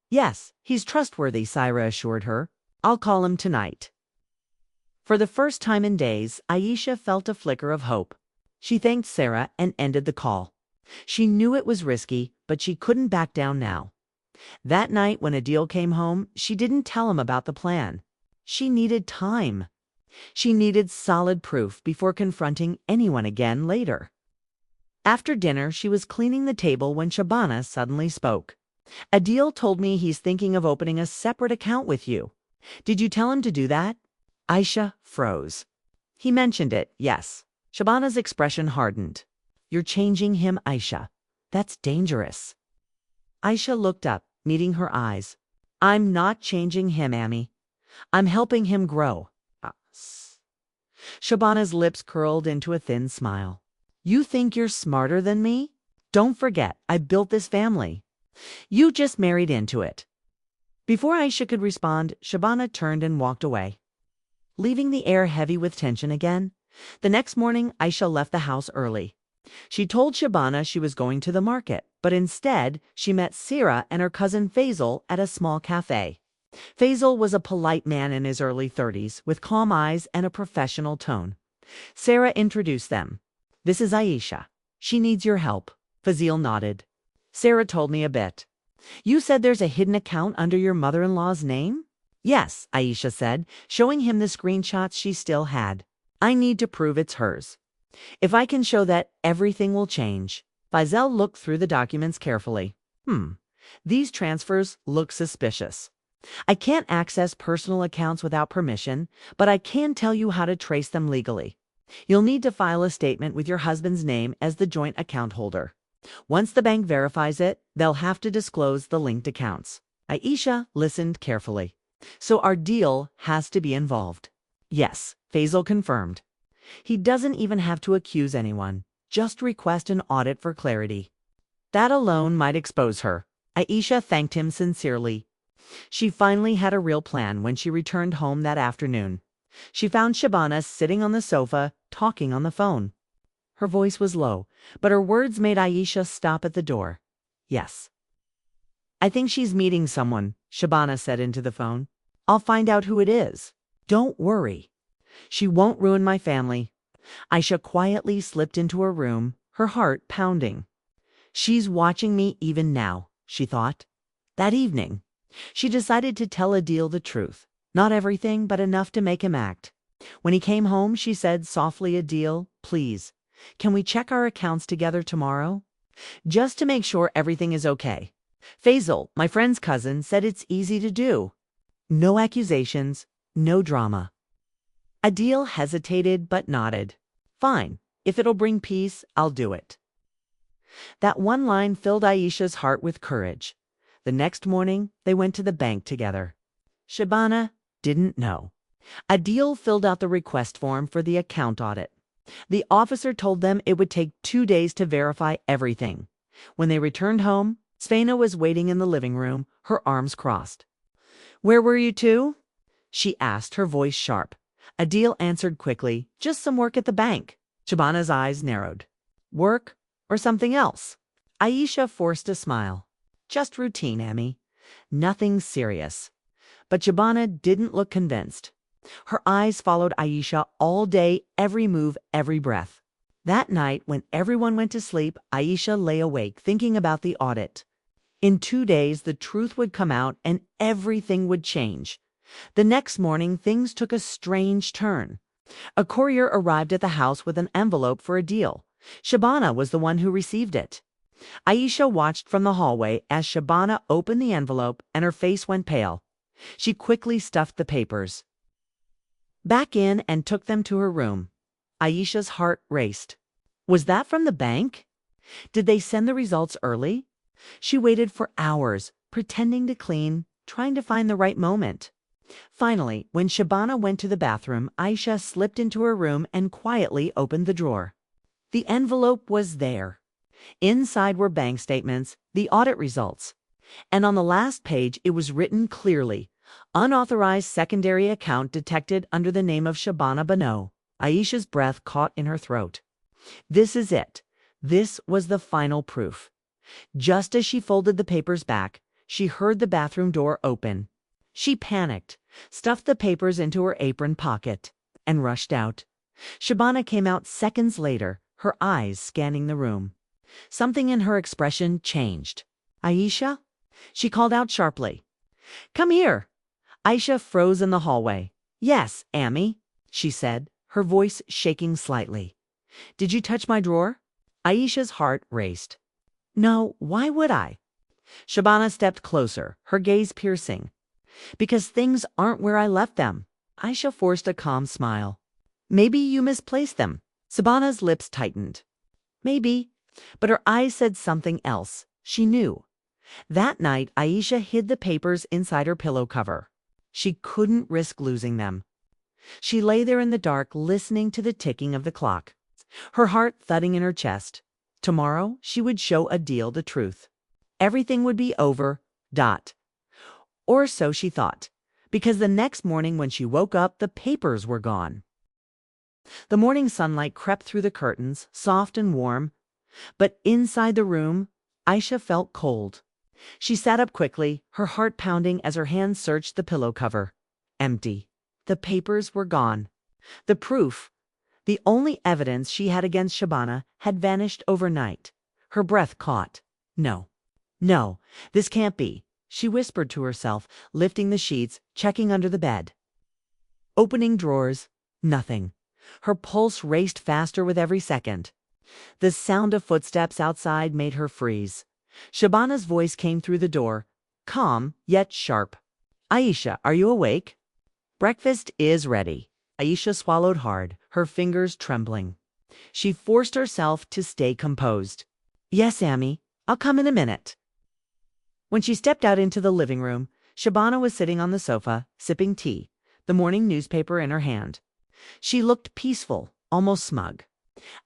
"Yes, he's trustworthy," Syra assured her. "I'll call him tonight." For the first time in days, Aisha felt a flicker of hope. She thanked Sarah and ended the call. She knew it was risky, but she couldn't back down now. That night when Adil came home, she didn't tell him about the plan. She needed time. She needed solid proof before confronting anyone again later. After dinner, she was cleaning the table when Shabana suddenly spoke. "Adil told me he's thinking of opening a separate account with you. Did you tell him to do that?" Aisha froze. "He mentioned it, yes." Shabana's expression hardened. "You're changing him, Aisha. That's dangerous." Aisha looked up, meeting her eyes. "I'm not changing him, Amy. I'm helping him grow." Shabana's lips curled into a thin smile. "You think you're smarter than me? Don't forget, I built this family. You just married into it." Before Aisha could respond, Shabana turned and walked away, leaving the air heavy with tension again. The next morning, Aisha left the house early. She told Shabana she was going to the market, but instead, she met Sira and her cousin Faisal at a small cafe. Faisal was a polite man in his early 30s, with calm eyes and a professional tone. Sarah introduced them. "This is Aisha. She needs your help." Fazil nodded. "Sarah told me a bit. You said there's a hidden account under your mother-in-law's name?" "Yes," Aisha said, showing him the screenshots she still had. "I need to prove it's hers. If I can show that, everything will change." Faisal looked through the documents carefully. These transfers look suspicious. "I can't access personal accounts without permission, but I can tell you how to trace them legally. You'll need to file a statement with your husband's name as the joint account holder. Once the bank verifies it, they'll have to disclose the linked accounts." Aisha listened carefully. "So our deal has to be involved." "Yes," Faisal confirmed. "He doesn't even have to accuse anyone. Just request an audit for clarity. That alone might expose her." Aisha thanked him sincerely. She finally had a real plan when she returned home that afternoon. She found Shabana sitting on the sofa, talking on the phone. Her voice was low, but her words made Aisha stop at the door. "Yes. I think she's meeting someone," Shabana said into the phone. "I'll find out who it is. Don't worry. She won't ruin my family." Aisha quietly slipped into her room, her heart pounding. "She's watching me even now," she thought. That evening, she decided to tell Adil the truth. Not everything, but enough to make him act. When he came home, she said softly, "Adil, please, can we check our accounts together tomorrow? Just to make sure everything is okay. Faisal, my friend's cousin, said it's easy to do. No accusations, no drama." Adil hesitated but nodded. "Fine. If it'll bring peace, I'll do it." That one line filled Aisha's heart with courage. The next morning, they went to the bank together. Shabana didn't know. Adil filled out the request form for the account audit. The officer told them it would take 2 days to verify everything. When they returned home, Svena was waiting in the living room, her arms crossed. "Where were you two?" she asked, her voice sharp. Adil answered quickly, "Just some work at the bank." Shabana's eyes narrowed. "Work or something else?" Aisha forced a smile. "Just routine, Amy. Nothing serious." But Shabana didn't look convinced. Her eyes followed Aisha all day, every move, every breath. That night, when everyone went to sleep, Aisha lay awake thinking about the audit. In 2 days, the truth would come out and everything would change. The next morning, things took a strange turn. A courier arrived at the house with an envelope for Adil. Shabana was the one who received it. Aisha watched from the hallway as Shabana opened the envelope and her face went pale. She quickly stuffed the papers back in and took them to her room. Aisha's heart raced. Was that from the bank? Did they send the results early? She waited for hours, pretending to clean, trying to find the right moment. Finally, when Shabana went to the bathroom, Aisha slipped into her room and quietly opened the drawer. The envelope was there. Inside were bank statements, the audit results. And on the last page it was written clearly, "Unauthorized secondary account detected under the name of Shabana Bano." Aisha's breath caught in her throat. This is it. This was the final proof. Just as she folded the papers back, she heard the bathroom door open. She panicked, stuffed the papers into her apron pocket, and rushed out. Shabana came out seconds later, her eyes scanning the room. Something in her expression changed. "Aisha?" She called out sharply. "Come here." Aisha froze in the hallway. "Yes, Amy," she said, her voice shaking slightly. "Did you touch my drawer?" Aisha's heart raced. "No, why would I?" Shabana stepped closer, her gaze piercing. "Because things aren't where I left them." Aisha forced a calm smile. "Maybe you misplaced them." Shabana's lips tightened. "Maybe." But her eyes said something else. She knew. That night, Aisha hid the papers inside her pillow cover. She couldn't risk losing them. She lay there in the dark, listening to the ticking of the clock, her heart thudding in her chest. Tomorrow, she would show Adil the truth. Everything would be over. Or so she thought, because the next morning when she woke up, the papers were gone. The morning sunlight crept through the curtains, soft and warm, but inside the room, Aisha felt cold. She sat up quickly, her heart pounding as her hands searched the pillow cover. Empty. The papers were gone. The proof, the only evidence she had against Shabana, had vanished overnight. Her breath caught. No, this can't be, she whispered to herself, lifting the sheets, checking under the bed. Opening drawers, nothing. Her pulse raced faster with every second. The sound of footsteps outside made her freeze. Shabana's voice came through the door, calm yet sharp. "Aisha, are you awake?" "Breakfast is ready." Aisha swallowed hard, her fingers trembling. She forced herself to stay composed. "Yes, Amy, I'll come in a minute." When she stepped out into the living room, Shabana was sitting on the sofa, sipping tea, the morning newspaper in her hand. She looked peaceful, almost smug.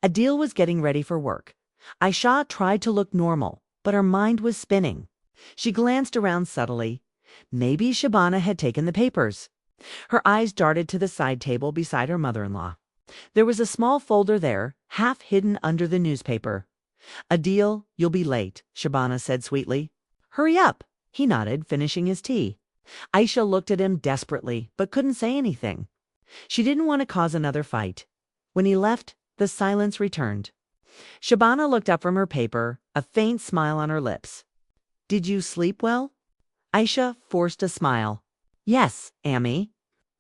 Adil was getting ready for work. Aisha tried to look normal, but her mind was spinning. She glanced around subtly. Maybe Shabana had taken the papers. Her eyes darted to the side table beside her mother-in-law. There was a small folder there, half hidden under the newspaper. "Adil, you'll be late," Shabana said sweetly. "Hurry up." He nodded, finishing his tea. Aisha looked at him desperately, but couldn't say anything. She didn't want to cause another fight. When he left, the silence returned. Shabana looked up from her paper, a faint smile on her lips. "Did you sleep well?" Aisha forced a smile. "Yes, Amy."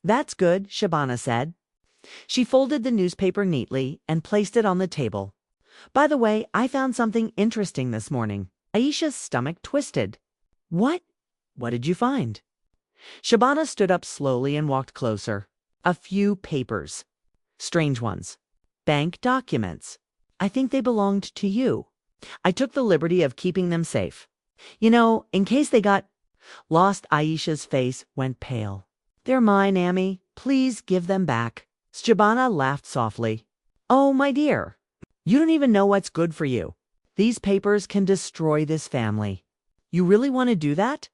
"That's good," Shabana said. She folded the newspaper neatly and placed it on the table. "By the way, I found something interesting this morning." Aisha's stomach twisted. "What? What did you find?" Shabana stood up slowly and walked closer. "A few papers. Strange ones. Bank documents. I think they belonged to you. I took the liberty of keeping them safe. You know, in case they got lost." Aisha's face went pale. "They're mine, Amy. Please give them back." Shabana laughed softly. "Oh, my dear. You don't even know what's good for you. These papers can destroy this family." "You really want to do that?"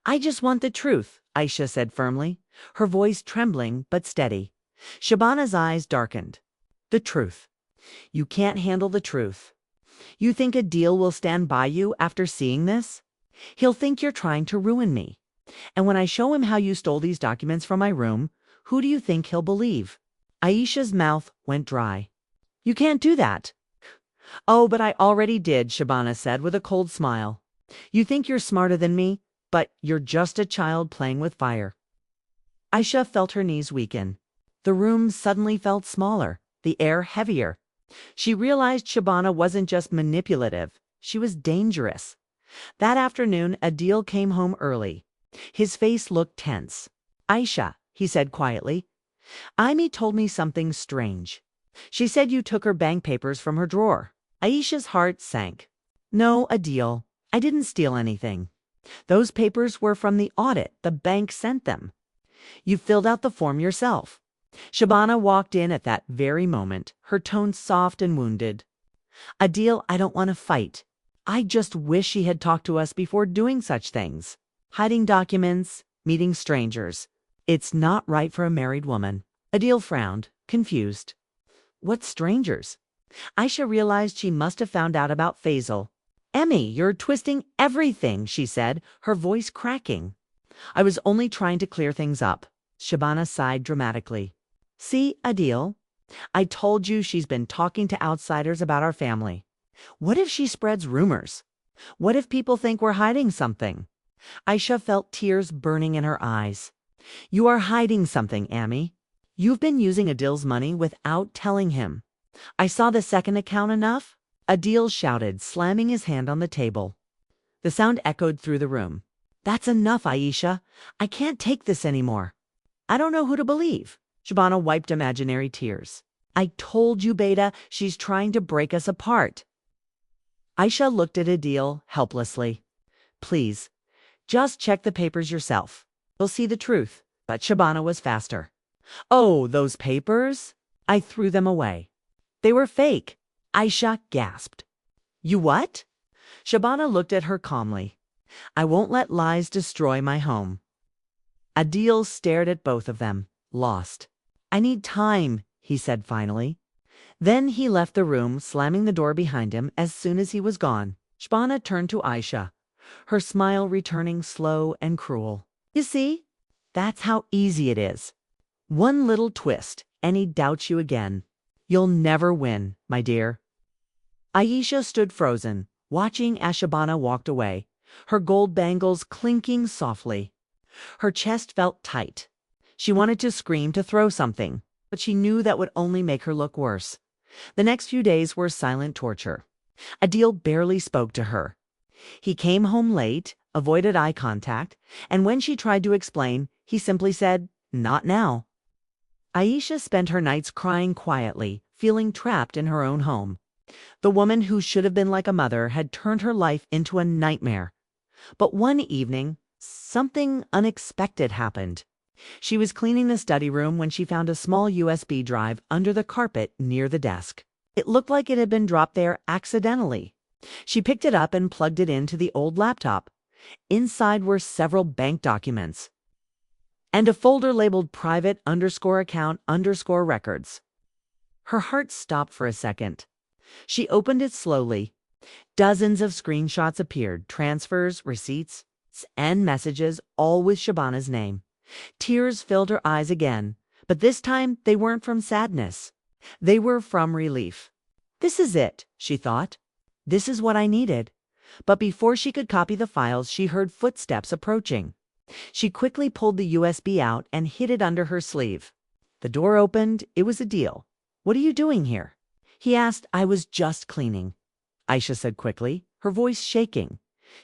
"I just want the truth," Aisha said firmly, her voice trembling but steady. Shabana's eyes darkened. The truth. You can't handle the truth. You think Adil will stand by you after seeing this? He'll think you're trying to ruin me. And when I show him how you stole these documents from my room, who do you think he'll believe? Aisha's mouth went dry. You can't do that. Oh, but I already did, Shabana said with a cold smile. You think you're smarter than me, but you're just a child playing with fire. Aisha felt her knees weaken. The room suddenly felt smaller, the air heavier. She realized Shabana wasn't just manipulative, she was dangerous. That afternoon, Adil came home early. His face looked tense. Aisha, he said quietly, Aimee told me something strange. She said you took her bank papers from her drawer. Aisha's heart sank. No, Adil, I didn't steal anything. Those papers were from the audit. The bank sent them. You filled out the form yourself. Shabana walked in at that very moment, her tone soft and wounded. Adil, I don't want to fight. I just wish she had talked to us before doing such things. Hiding documents, meeting strangers. It's not right for a married woman. Adil frowned, confused. What strangers? Aisha realized she must have found out about Faisal. Emmy, you're twisting everything, she said, her voice cracking. I was only trying to clear things up. Shabana sighed dramatically. See, Adil, I told you she's been talking to outsiders about our family. What if she spreads rumors? What if people think we're hiding something? Aisha felt tears burning in her eyes. You are hiding something, Aimee. You've been using Adil's money without telling him. I saw the second account enough? Adil shouted, slamming his hand on the table. The sound echoed through the room. That's enough, Aisha. I can't take this anymore. I don't know who to believe. Shabana wiped imaginary tears. I told you, Beta, she's trying to break us apart. Aisha looked at Adil helplessly. Please, just check the papers yourself. You'll see the truth. But Shabana was faster. Oh, those papers? I threw them away. They were fake. Aisha gasped. You what? Shabana looked at her calmly. I won't let lies destroy my home. Adil stared at both of them, lost. I need time, he said finally. Then he left the room, slamming the door behind him as soon as he was gone. Shabana turned to Aisha, her smile returning slow and cruel. You see? That's how easy it is. One little twist, and he doubts you again. You'll never win, my dear. Aisha stood frozen, watching as Shabana walked away, her gold bangles clinking softly. Her chest felt tight. She wanted to scream, to throw something, but she knew that would only make her look worse. The next few days were silent torture. Adil barely spoke to her. He came home late, avoided eye contact, and when she tried to explain, he simply said, not now. Aisha spent her nights crying quietly, feeling trapped in her own home. The woman who should have been like a mother had turned her life into a nightmare. But one evening, something unexpected happened. She was cleaning the study room when she found a small USB drive under the carpet near the desk. It looked like it had been dropped there accidentally. She picked it up and plugged it into the old laptop. Inside were several bank documents and a folder labeled private_account_records. Her heart stopped for a second. She opened it slowly. Dozens of screenshots appeared, transfers, receipts, and messages, all with Shabana's name. Tears filled her eyes again, but this time they weren't from sadness. They were from relief. This is it, she thought. This is what I needed. But before she could copy the files, she heard footsteps approaching. She quickly pulled the USB out and hid it under her sleeve. The door opened. It was Adil. What are you doing here? He asked. I was just cleaning, Aisha said quickly, her voice shaking.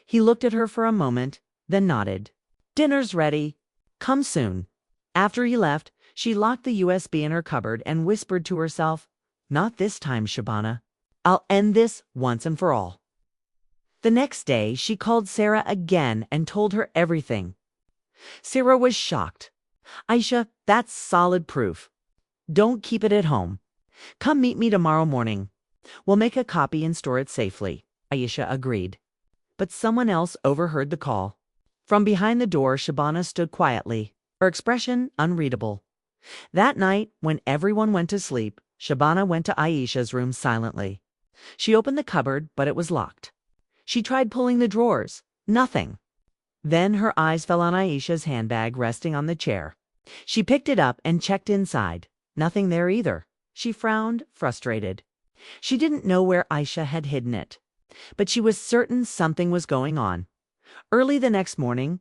He looked at her for a moment, then nodded. Dinner's ready. Come soon. After he left, she locked the USB in her cupboard and whispered to herself, not this time, Shabana. I'll end this once and for all. The next day, she called Sarah again and told her everything. Sarah was shocked. Aisha, that's solid proof. Don't keep it at home. Come meet me tomorrow morning. We'll make a copy and store it safely. Aisha agreed. But someone else overheard the call. From behind the door, Shabana stood quietly, her expression unreadable. That night, when everyone went to sleep, Shabana went to Aisha's room silently. She opened the cupboard, but it was locked. She tried pulling the drawers. Nothing. Then her eyes fell on Aisha's handbag resting on the chair. She picked it up and checked inside. Nothing there either. She frowned, frustrated. She didn't know where Aisha had hidden it, but she was certain something was going on. Early the next morning,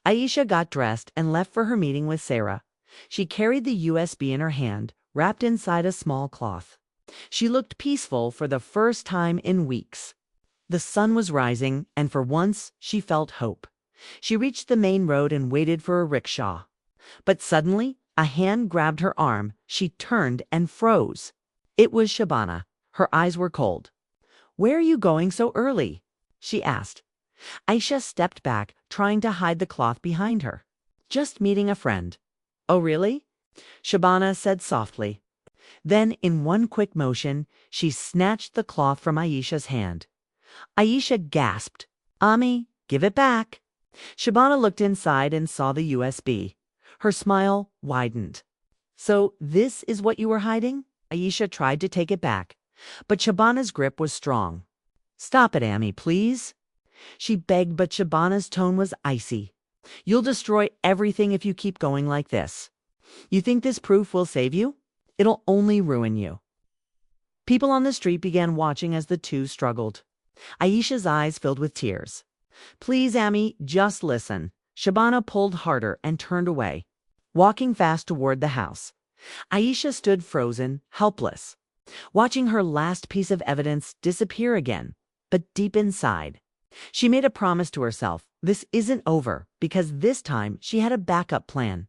Aisha got dressed and left for her meeting with Sarah. She carried the USB in her hand, wrapped inside a small cloth. She looked peaceful for the first time in weeks. The sun was rising, and for once she felt hope. She reached the main road and waited for a rickshaw. But suddenly, a hand grabbed her arm. She turned and froze. It was Shabana. Her eyes were cold. "Where are you going so early?" she asked. Aisha stepped back, trying to hide the cloth behind her. "Just meeting a friend." "Oh, really?" Shabana said softly. Then, in one quick motion, she snatched the cloth from Aisha's hand. Aisha gasped. "Ami, give it back." Shabana looked inside and saw the USB. Her smile widened. "So this is what you were hiding?" Aisha tried to take it back, but Shabana's grip was strong. "Stop it, Ami, please." She begged, but Shabana's tone was icy. "You'll destroy everything if you keep going like this. You think this proof will save you? It'll only ruin you." People on the street began watching as the two struggled. Aisha's eyes filled with tears. "Please, Ami, just listen." Shabana pulled harder and turned away, walking fast toward the house. Aisha stood frozen, helpless, watching her last piece of evidence disappear again. But deep inside, she made a promise to herself. This isn't over, because this time she had a backup plan.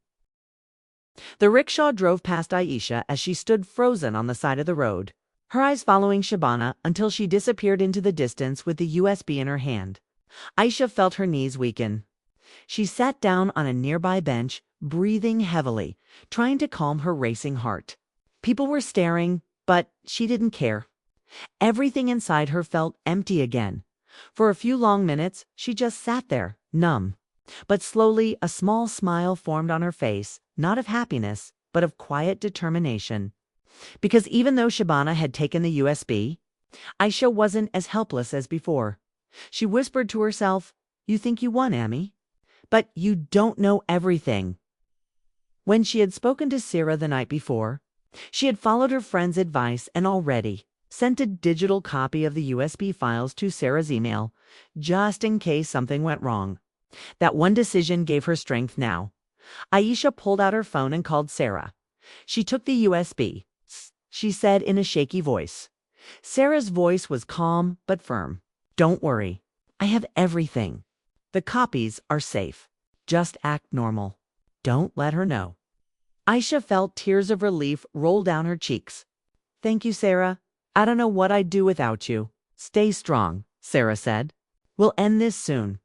The rickshaw drove past Aisha as she stood frozen on the side of the road, her eyes following Shabana until she disappeared into the distance with the USB in her hand. Aisha felt her knees weaken. She sat down on a nearby bench, breathing heavily, trying to calm her racing heart. People were staring, but she didn't care. Everything inside her felt empty again. For a few long minutes, she just sat there, numb. But slowly, a small smile formed on her face, not of happiness, but of quiet determination. Because even though Shabana had taken the USB, Aisha wasn't as helpless as before. She whispered to herself, "You think you won, Ami, but you don't know everything." When she had spoken to Sarah the night before, she had followed her friend's advice and already sent a digital copy of the USB files to Sarah's email, just in case something went wrong. That one decision gave her strength now. Aisha pulled out her phone and called Sarah. She took the USB. She said in a shaky voice. Sarah's voice was calm but firm. "Don't worry. I have everything. The copies are safe. Just act normal. Don't let her know." Aisha felt tears of relief roll down her cheeks. "Thank you, Sarah. I don't know what I'd do without you." "Stay strong," Sarah said. "We'll end this soon.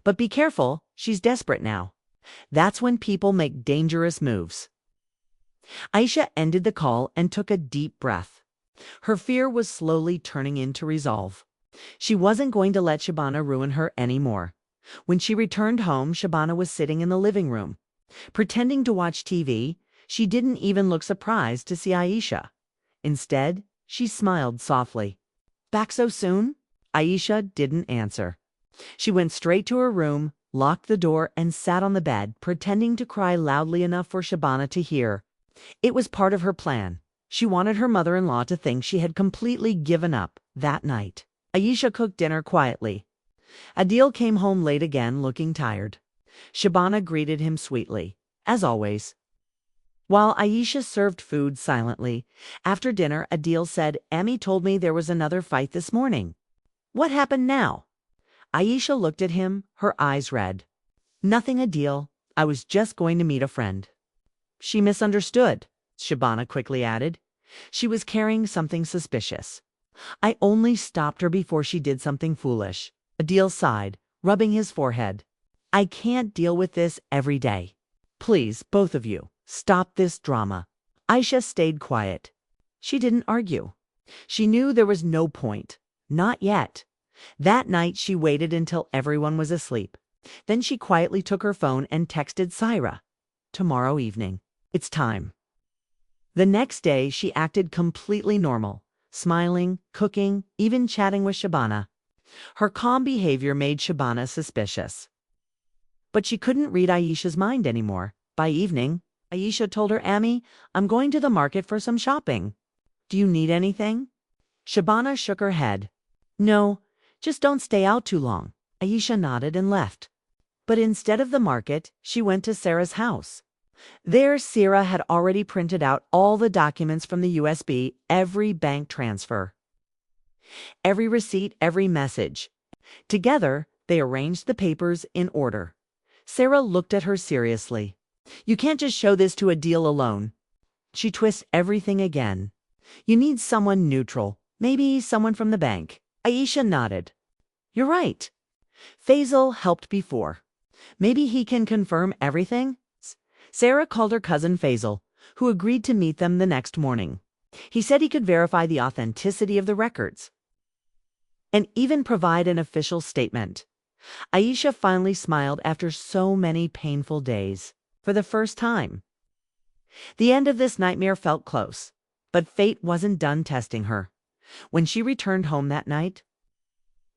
But be careful, she's desperate now. That's when people make dangerous moves." Aisha ended the call and took a deep breath. Her fear was slowly turning into resolve. She wasn't going to let Shabana ruin her anymore. When she returned home, Shabana was sitting in the living room. Pretending to watch TV, she didn't even look surprised to see Aisha. Instead, she smiled softly. "Back so soon?" Aisha didn't answer. She went straight to her room, locked the door, and sat on the bed, pretending to cry loudly enough for Shabana to hear. It was part of her plan. She wanted her mother-in-law to think she had completely given up that night. Aisha cooked dinner quietly. Adil came home late again, looking tired. Shabana greeted him sweetly, as always. While Aisha served food silently, after dinner Adil said, "Ami told me there was another fight this morning. What happened now?" Aisha looked at him, her eyes red. "Nothing, Adil. I was just going to meet a friend." "She misunderstood," Shabana quickly added. "She was carrying something suspicious. I only stopped her before she did something foolish." Adil sighed, rubbing his forehead. "I can't deal with this every day. Please, both of you, stop this drama." Aisha stayed quiet. She didn't argue. She knew there was no point. Not yet. That night she waited until everyone was asleep. Then she quietly took her phone and texted Saira. "Tomorrow evening. It's time." The next day, she acted completely normal, smiling, cooking, even chatting with Shabana. Her calm behavior made Shabana suspicious. But she couldn't read Aisha's mind anymore. By evening, Aisha told her, "Amy, I'm going to the market for some shopping. Do you need anything?" Shabana shook her head. "No, just don't stay out too long." Aisha nodded and left. But instead of the market, she went to Sarah's house. There, Sarah had already printed out all the documents from the USB, every bank transfer, every receipt, every message. Together, they arranged the papers in order. Sarah looked at her seriously. "You can't just show this to Adil alone." She twists everything again. "You need someone neutral, maybe someone from the bank." Aisha nodded. "You're right. Faisal helped before. Maybe he can confirm everything." Sarah called her cousin Faisal, who agreed to meet them the next morning. He said he could verify the authenticity of the records and even provide an official statement. Aisha finally smiled after so many painful days. For the first time. The end of this nightmare felt close, but fate wasn't done testing her. When she returned home that night,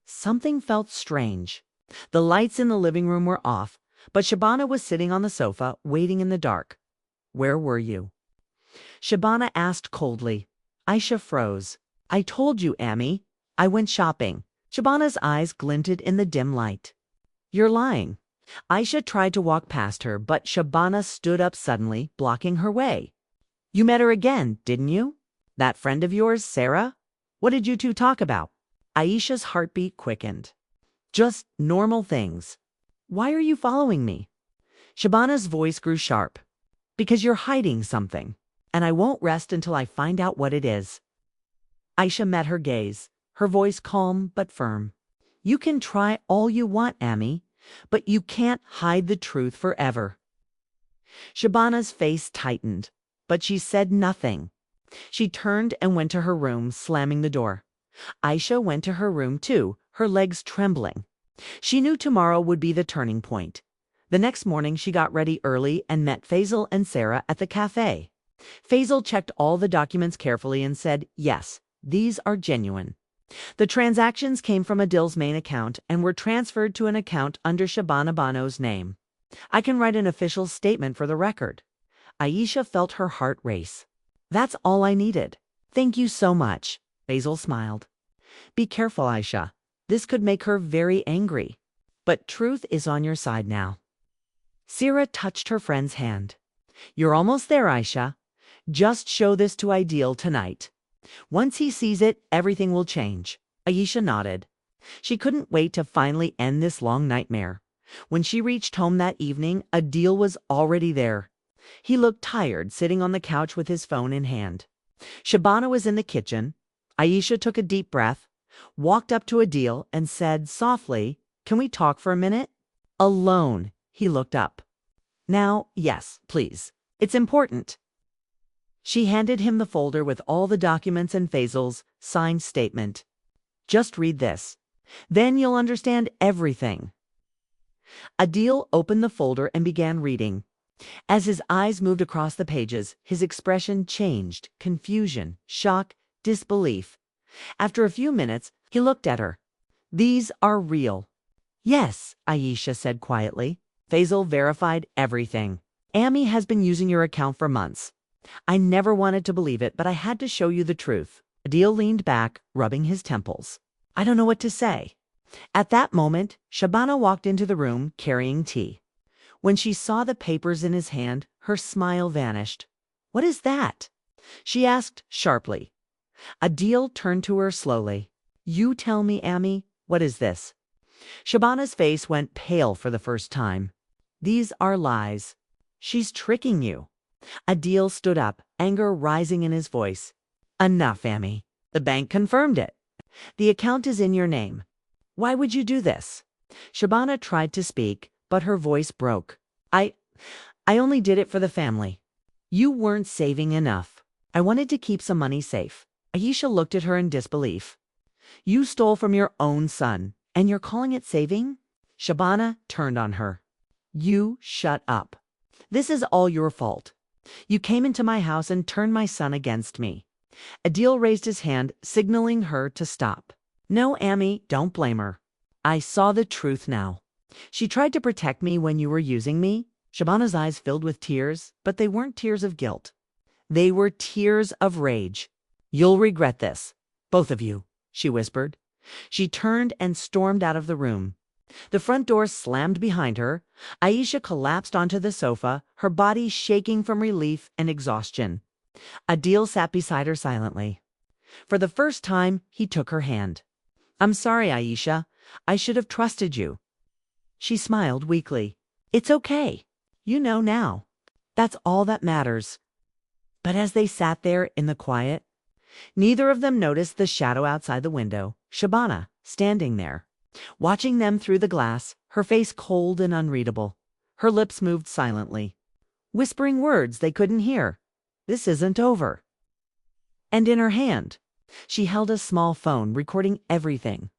something felt strange. The lights in the living room were off, but Shabana was sitting on the sofa, waiting in the dark. "Where were you?" Shabana asked coldly. Aisha froze. "I told you, Amy. I went shopping." Shabana's eyes glinted in the dim light. "You're lying." Aisha tried to walk past her, but Shabana stood up suddenly, blocking her way. "You met her again, didn't you? That friend of yours, Sarah? What did you two talk about?" Aisha's heartbeat quickened. "Just normal things." "Why are you following me?" Shabana's voice grew sharp. "Because you're hiding something, and I won't rest until I find out what it is." Aisha met her gaze, her voice calm but firm. "You can try all you want, Amy, but you can't hide the truth forever." Shabana's face tightened, but she said nothing. She turned and went to her room, slamming the door. Aisha went to her room too, her legs trembling. She knew tomorrow would be the turning point. The next morning she got ready early and met Faisal and Sarah at the cafe. Faisal checked all the documents carefully and said, "Yes, these are genuine." The transactions came from Adil's main account and were transferred to an account under Shabana Bano's name. "I can write an official statement for the record." Aisha felt her heart race. "That's all I needed. Thank you so much." Faisal smiled. "Be careful, Aisha. This could make her very angry. But truth is on your side now." Sarah touched her friend's hand. "You're almost there, Aisha. Just show this to Adil tonight. Once he sees it, everything will change." Aisha nodded. She couldn't wait to finally end this long nightmare. When she reached home that evening, Adil was already there. He looked tired, sitting on the couch with his phone in hand. Shabana was in the kitchen. Aisha took a deep breath, walked up to Adil, and said softly, "Can we talk for a minute?" "Alone." He looked up. "Now, yes, please. It's important." She handed him the folder with all the documents and Faisal's signed statement. "Just read this. Then you'll understand everything." Adil opened the folder and began reading. As his eyes moved across the pages, his expression changed: confusion, shock, disbelief. After a few minutes, he looked at her. "These are real." "Yes," Aisha said quietly. Faisal verified everything. "Amy has been using your account for months. I never wanted to believe it, but I had to show you the truth." Adil leaned back, rubbing his temples. "I don't know what to say." At that moment, Shabana walked into the room carrying tea. When she saw the papers in his hand, her smile vanished. "What is that?" she asked sharply. Adil turned to her slowly. "You tell me, Amy, what is this?" Shabana's face went pale for the first time. "These are lies. She's tricking you." Adil stood up, anger rising in his voice. "Enough, Amy. The bank confirmed it. The account is in your name. Why would you do this?" Shabana tried to speak, but her voice broke. I only did it for the family. You weren't saving enough. I wanted to keep some money safe." Aisha looked at her in disbelief. "You stole from your own son, and you're calling it saving?" Shabana turned on her. "You shut up. This is all your fault. You came into my house and turned my son against me. Adil raised his hand, signaling her to stop. No, Amy, don't blame her. I saw the truth now. She tried to protect me when you were using me. Shabana's eyes filled with tears, but they weren't tears of guilt. They were tears of rage. You'll regret this, both of you, she whispered. She turned and stormed out of the room. The front door slammed behind her. Aisha collapsed onto the sofa, her body shaking from relief and exhaustion. Adil sat beside her silently. For the first time, he took her hand. I'm sorry, Aisha. I should have trusted you. She smiled weakly. It's okay. You know now. That's all that matters. But as they sat there in the quiet, neither of them noticed the shadow outside the window, Shabana, standing there, watching them through the glass, her face cold and unreadable. Her lips moved silently, whispering words they couldn't hear. This isn't over. And in her hand, she held a small phone recording everything.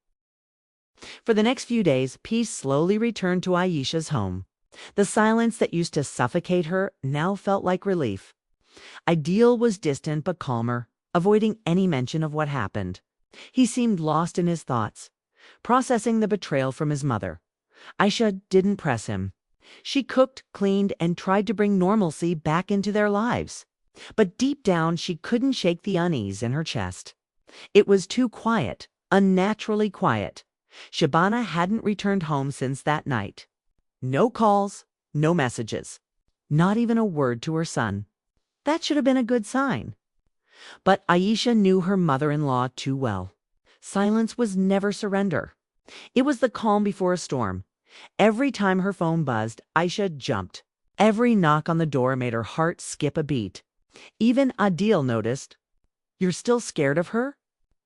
For the next few days, peace slowly returned to Aisha's home. The silence that used to suffocate her now felt like relief. Adil was distant but calmer, avoiding any mention of what happened. He seemed lost in his thoughts, processing the betrayal from his mother. Aisha didn't press him. She cooked, cleaned, and tried to bring normalcy back into their lives. But deep down, she couldn't shake the unease in her chest. It was too quiet, unnaturally quiet. Shabana hadn't returned home since that night. No calls, no messages, not even a word to her son. That should have been a good sign. But Aisha knew her mother-in-law too well. Silence was never surrender. It was the calm before a storm. Every time her phone buzzed, Aisha jumped. Every knock on the door made her heart skip a beat. Even Adil noticed. You're still scared of her?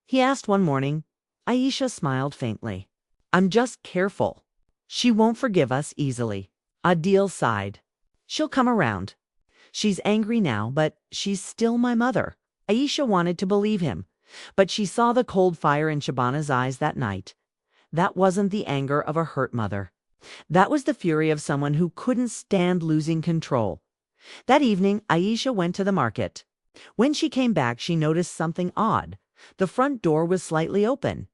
He asked one morning. Aisha smiled faintly. I'm just careful. She won't forgive us easily. Adil sighed. She'll come around. She's angry now, but she's still my mother. Aisha wanted to believe him, but she saw the cold fire in Shabana's eyes that night. That wasn't the anger of a hurt mother. That was the fury of someone who couldn't stand losing control. That evening, Aisha went to the market. When she came back, she noticed something odd. The front door was slightly open.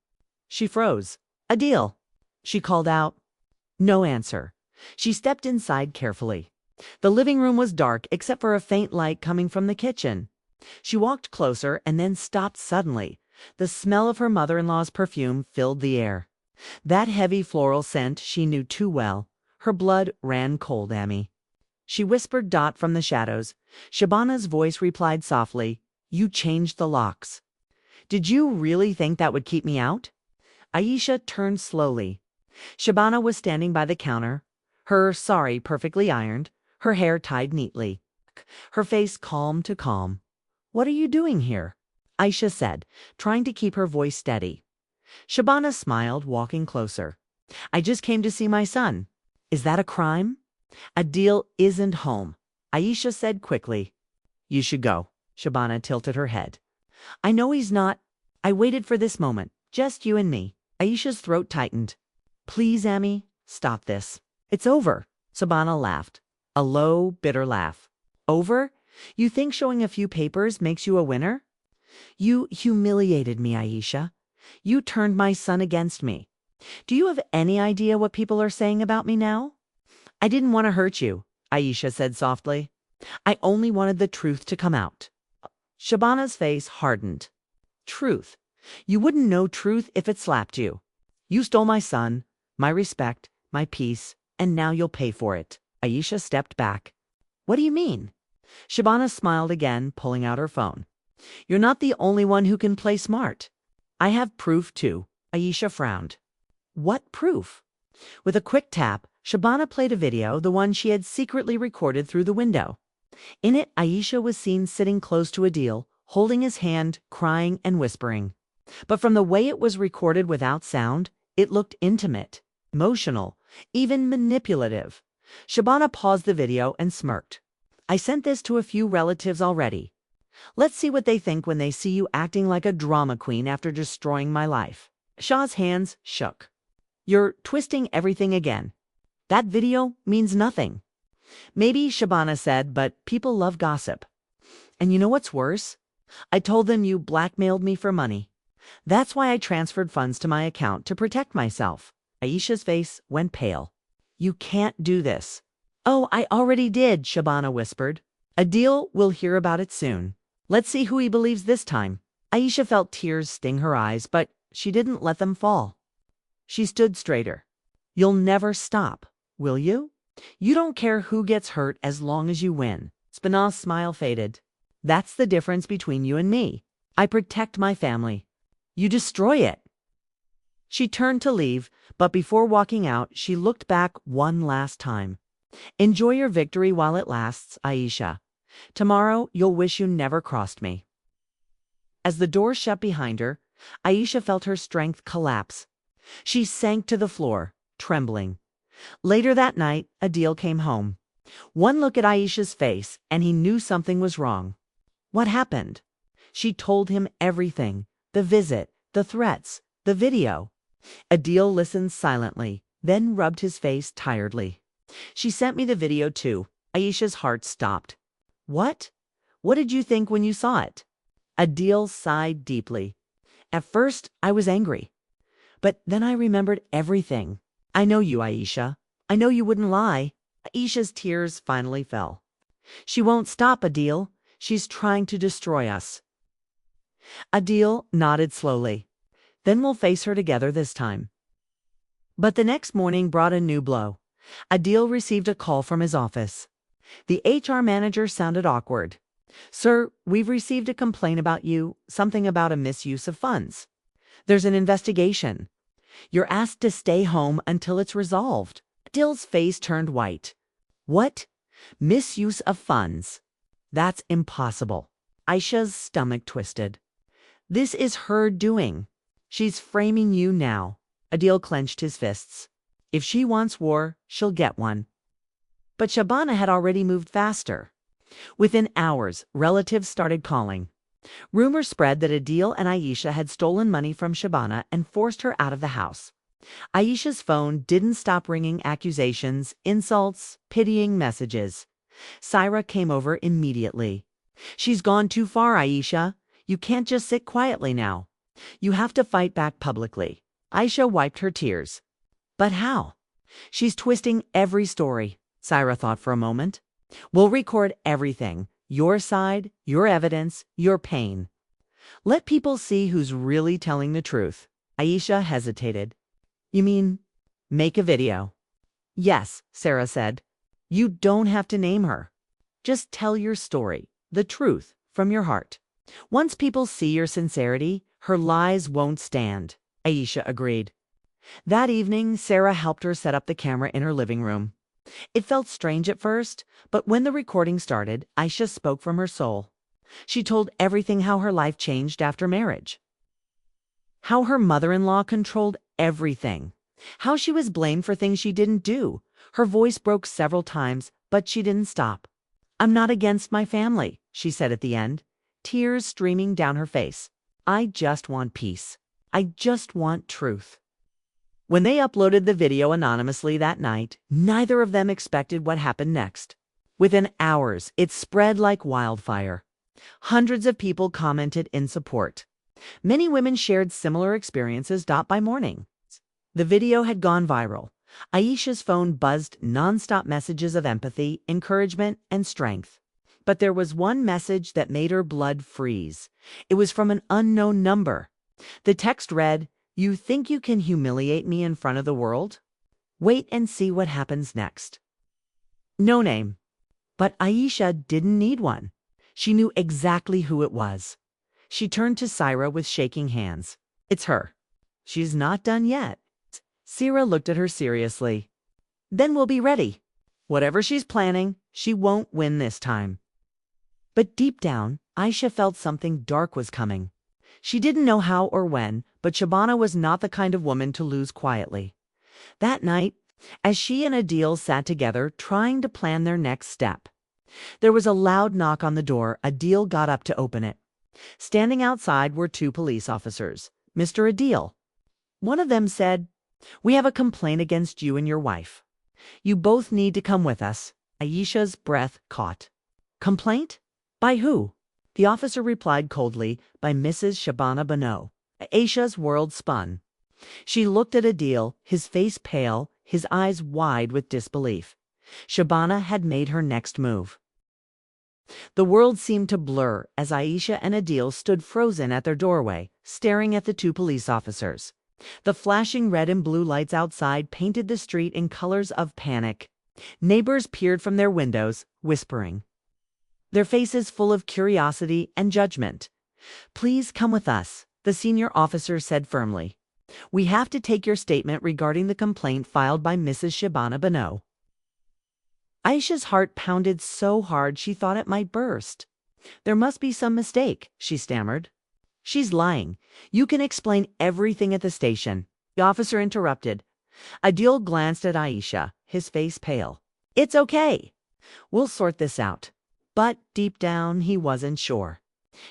She froze. Adil, she called out. No answer. She stepped inside carefully. The living room was dark except for a faint light coming from the kitchen. She walked closer and then stopped suddenly. The smell of her mother-in-law's perfume filled the air. That heavy floral scent she knew too well. Her blood ran cold, Amy. She whispered Dot from the shadows. Shabana's voice replied softly, You changed the locks. Did you really think that would keep me out? Aisha turned slowly. Shabana was standing by the counter, her sari perfectly ironed, her hair tied neatly, her face calm to calm. What are you doing here? Aisha said, trying to keep her voice steady. Shabana smiled, walking closer. I just came to see my son. Is that a crime? Adil isn't home, Aisha said quickly. You should go. Shabana tilted her head. I know he's not. I waited for this moment. Just you and me. Aisha's throat tightened. Please, Amy, stop this. It's over. Shabana laughed. A low, bitter laugh. Over? You think showing a few papers makes you a winner? You humiliated me, Aisha. You turned my son against me. Do you have any idea what people are saying about me now? I didn't want to hurt you, Aisha said softly. I only wanted the truth to come out. Shabana's face hardened. Truth. You wouldn't know truth if it slapped you. You stole my son, my respect, my peace, and now you'll pay for it. Aisha stepped back. What do you mean? Shabana smiled again, pulling out her phone. You're not the only one who can play smart. I have proof too. Aisha frowned. What proof? With a quick tap, Shabana played a video, the one she had secretly recorded through the window. In it, Aisha was seen sitting close to Adil, holding his hand, crying and whispering. But from the way it was recorded without sound, it looked intimate, emotional, even manipulative. Shabana paused the video and smirked. I sent this to a few relatives already. Let's see what they think when they see you acting like a drama queen after destroying my life. Shah's hands shook. You're twisting everything again. That video means nothing. Maybe, Shabana said, but people love gossip. And you know what's worse? I told them you blackmailed me for money. That's why I transferred funds to my account to protect myself. Aisha's face went pale. You can't do this. Oh, I already did, Shabana whispered. Adil will hear about it soon. Let's see who he believes this time. Aisha felt tears sting her eyes, but she didn't let them fall. She stood straighter. You'll never stop, will you? You don't care who gets hurt as long as you win. Spina's smile faded. That's the difference between you and me. I protect my family. You destroy it. She turned to leave, but before walking out, she looked back one last time. Enjoy your victory while it lasts, Aisha. Tomorrow, you'll wish you never crossed me. As the door shut behind her, Aisha felt her strength collapse. She sank to the floor, trembling. Later that night, Adil came home. One look at Aisha's face, and he knew something was wrong. What happened? She told him everything. The visit, the threats, the video. Adil listened silently, then rubbed his face tiredly. She sent me the video too. Aisha's heart stopped. What? What did you think when you saw it? Adil sighed deeply. At first, I was angry. But then I remembered everything. I know you, Aisha. I know you wouldn't lie. Aisha's tears finally fell. She won't stop, Adil. She's trying to destroy us. Adil nodded slowly. Then we'll face her together this time. But the next morning brought a new blow. Adil received a call from his office. The HR manager sounded awkward. Sir, we've received a complaint about you, something about a misuse of funds. There's an investigation. You're asked to stay home until it's resolved. Adil's face turned white. What? Misuse of funds? That's impossible. Aisha's stomach twisted. This is her doing. She's framing you now. Adil clenched his fists. If she wants war, she'll get one. But Shabana had already moved faster. Within hours, relatives started calling. Rumors spread that Adil and Aisha had stolen money from Shabana and forced her out of the house. Aisha's phone didn't stop ringing accusations, insults, pitying messages. Saira came over immediately. She's gone too far, Aisha. You can't just sit quietly now. You have to fight back publicly. Aisha wiped her tears. But how? She's twisting every story. Saira thought for a moment. We'll record everything. Your side, your evidence, your pain. Let people see who's really telling the truth. Aisha hesitated. You mean, make a video? Yes, Sarah said. You don't have to name her. Just tell your story, the truth, from your heart. Once people see your sincerity, her lies won't stand. Aisha agreed. That evening, Sarah helped her set up the camera in her living room. It felt strange at first, but when the recording started, Aisha spoke from her soul. She told everything how her life changed after marriage. How her mother-in-law controlled everything. How she was blamed for things she didn't do. Her voice broke several times, but she didn't stop. I'm not against my family, she said at the end, tears streaming down her face. I just want peace. I just want truth. When they uploaded the video anonymously that night, neither of them expected what happened next. Within hours, it spread like wildfire. Hundreds of people commented in support. Many women shared similar experiences by morning. The video had gone viral. Aisha's phone buzzed nonstop messages of empathy, encouragement, and strength. But there was one message that made her blood freeze. It was from an unknown number. The text read, "You think you can humiliate me in front of the world? Wait and see what happens next." No name. But Aisha didn't need one. She knew exactly who it was. She turned to Saira with shaking hands. It's her. She's not done yet. Saira looked at her seriously. Then we'll be ready. Whatever she's planning, she won't win this time. But deep down, Aisha felt something dark was coming. She didn't know how or when, but Shabana was not the kind of woman to lose quietly. That night, as she and Adil sat together trying to plan their next step, there was a loud knock on the door. Adil got up to open it. Standing outside were two police officers. Mr. Adil. One of them said, "We have a complaint against you and your wife. You both need to come with us." Aisha's breath caught. Complaint? By who? The officer replied coldly, by Mrs. Shabana Bano. Aisha's world spun. She looked at Adil, his face pale, his eyes wide with disbelief. Shabana had made her next move. The world seemed to blur as Aisha and Adil stood frozen at their doorway, staring at the two police officers. The flashing red and blue lights outside painted the street in colors of panic. Neighbors peered from their windows, whispering, their faces full of curiosity and judgment. "Please come with us," the senior officer said firmly. "We have to take your statement regarding the complaint filed by Mrs. Shabana Bano." Aisha's heart pounded so hard she thought it might burst. "There must be some mistake," she stammered. "She's lying. You can explain everything at the station." The officer interrupted. Adil glanced at Aisha, his face pale. "It's okay. We'll sort this out." But deep down, he wasn't sure.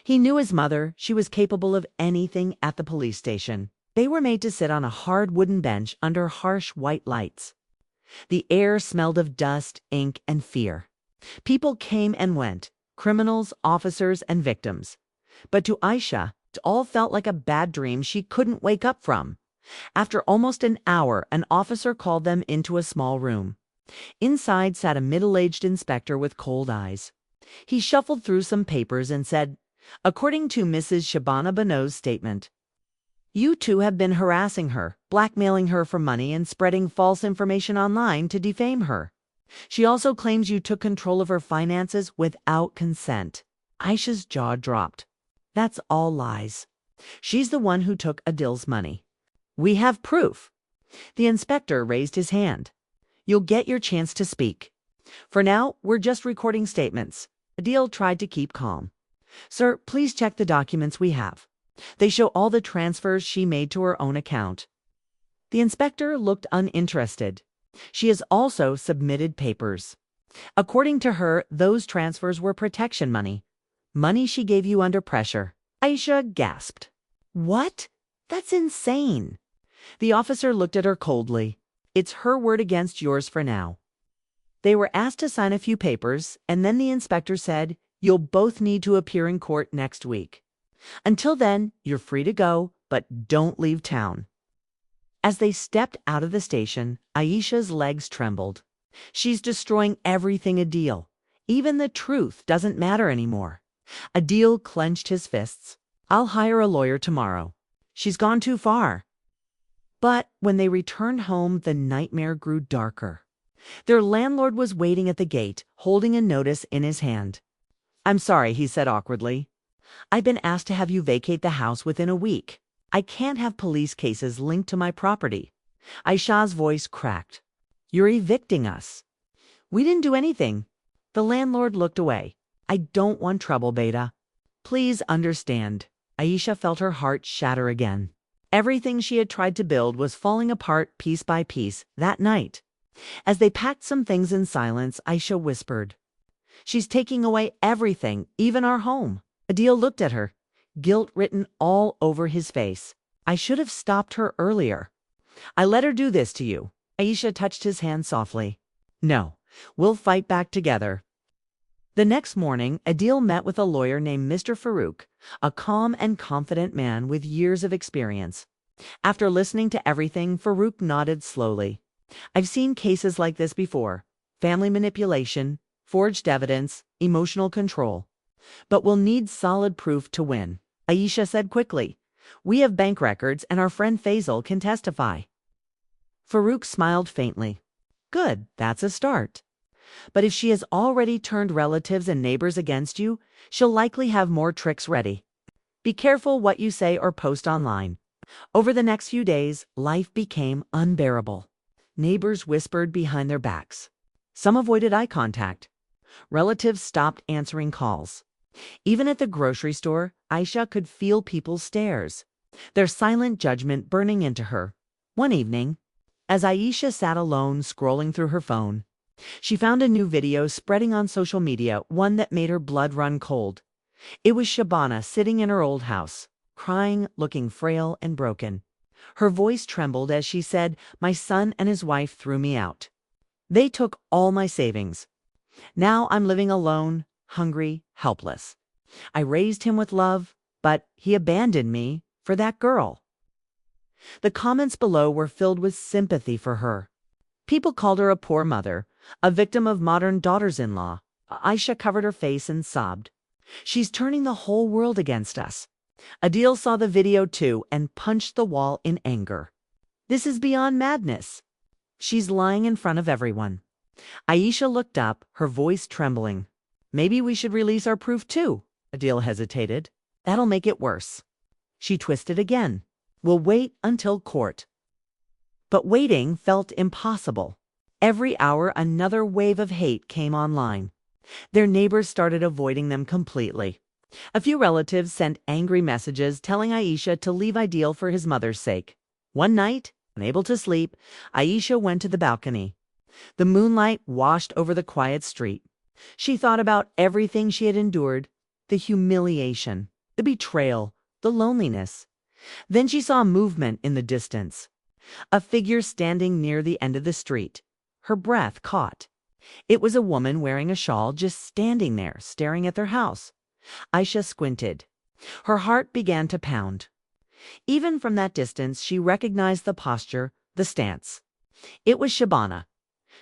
He knew his mother. She was capable of anything at the police station. They were made to sit on a hard wooden bench under harsh white lights. The air smelled of dust, ink, and fear. People came and went, criminals, officers, and victims. But to Aisha, it all felt like a bad dream she couldn't wake up from. After almost an hour, an officer called them into a small room. Inside sat a middle-aged inspector with cold eyes. He shuffled through some papers and said, "According to Mrs. Shabana Bano's statement, you two have been harassing her, blackmailing her for money, and spreading false information online to defame her. She also claims you took control of her finances without consent." Aisha's jaw dropped. "That's all lies. She's the one who took Adil's money. We have proof." The inspector raised his hand. "You'll get your chance to speak. For now, we're just recording statements." Adil tried to keep calm. "Sir, please check the documents we have. They show all the transfers she made to her own account." The inspector looked uninterested. "She has also submitted papers. According to her, those transfers were protection money. Money she gave you under pressure." Aisha gasped. "What? That's insane." The officer looked at her coldly. "It's her word against yours for now." They were asked to sign a few papers, and then the inspector said, "You'll both need to appear in court next week. Until then, you're free to go, but don't leave town." As they stepped out of the station, Aisha's legs trembled. She's destroying everything, Adil. Even the truth doesn't matter anymore. Adil clenched his fists. "I'll hire a lawyer tomorrow. She's gone too far." But when they returned home, the nightmare grew darker. Their landlord was waiting at the gate, holding a notice in his hand. "I'm sorry," he said awkwardly. "I've been asked to have you vacate the house within a week. I can't have police cases linked to my property." Aisha's voice cracked. "You're evicting us." "We didn't do anything." The landlord looked away. "I don't want trouble, Beta. Please understand." Aisha felt her heart shatter again. Everything she had tried to build was falling apart piece by piece that night. As they packed some things in silence, Aisha whispered, "She's taking away everything, even our home." Adil looked at her, guilt written all over his face. "I should have stopped her earlier. I let her do this to you." Aisha touched his hand softly. "No, we'll fight back together." The next morning, Adil met with a lawyer named Mr. Farouk, a calm and confident man with years of experience. After listening to everything, Farouk nodded slowly. "I've seen cases like this before. Family manipulation, forged evidence, emotional control. But we'll need solid proof to win." Aisha said quickly, "We have bank records and our friend Faisal can testify." Farouk smiled faintly. "Good, that's a start. But if she has already turned relatives and neighbors against you, she'll likely have more tricks ready. Be careful what you say or post online." Over the next few days, life became unbearable. Neighbors whispered behind their backs. Some avoided eye contact. Relatives stopped answering calls. Even at the grocery store, Aisha could feel people's stares, their silent judgment burning into her. One evening, as Aisha sat alone scrolling through her phone, she found a new video spreading on social media, one that made her blood run cold. It was Shabana sitting in her old house, crying, looking frail and broken. Her voice trembled as she said, "My son and his wife threw me out. They took all my savings. Now I'm living alone, hungry, helpless. I raised him with love, but he abandoned me for that girl." The comments below were filled with sympathy for her. People called her a poor mother, a victim of modern daughters-in-law. Aisha covered her face and sobbed. "She's turning the whole world against us." Adil saw the video too and punched the wall in anger. "This is beyond madness. She's lying in front of everyone." Aisha looked up, her voice trembling. "Maybe we should release our proof too." Adil hesitated. "That'll make it worse." She twisted again. "We'll wait until court." But waiting felt impossible. Every hour another wave of hate came online. Their neighbors started avoiding them completely. A few relatives sent angry messages telling Aisha to leave Adil for his mother's sake. One night, unable to sleep, Aisha went to the balcony. The moonlight washed over the quiet street. She thought about everything she had endured, the humiliation, the betrayal, the loneliness. Then she saw movement in the distance. A figure standing near the end of the street. Her breath caught. It was a woman wearing a shawl just standing there, staring at their house. Aisha squinted. Her heart began to pound. Even from that distance, she recognized the posture, the stance. It was Shabana.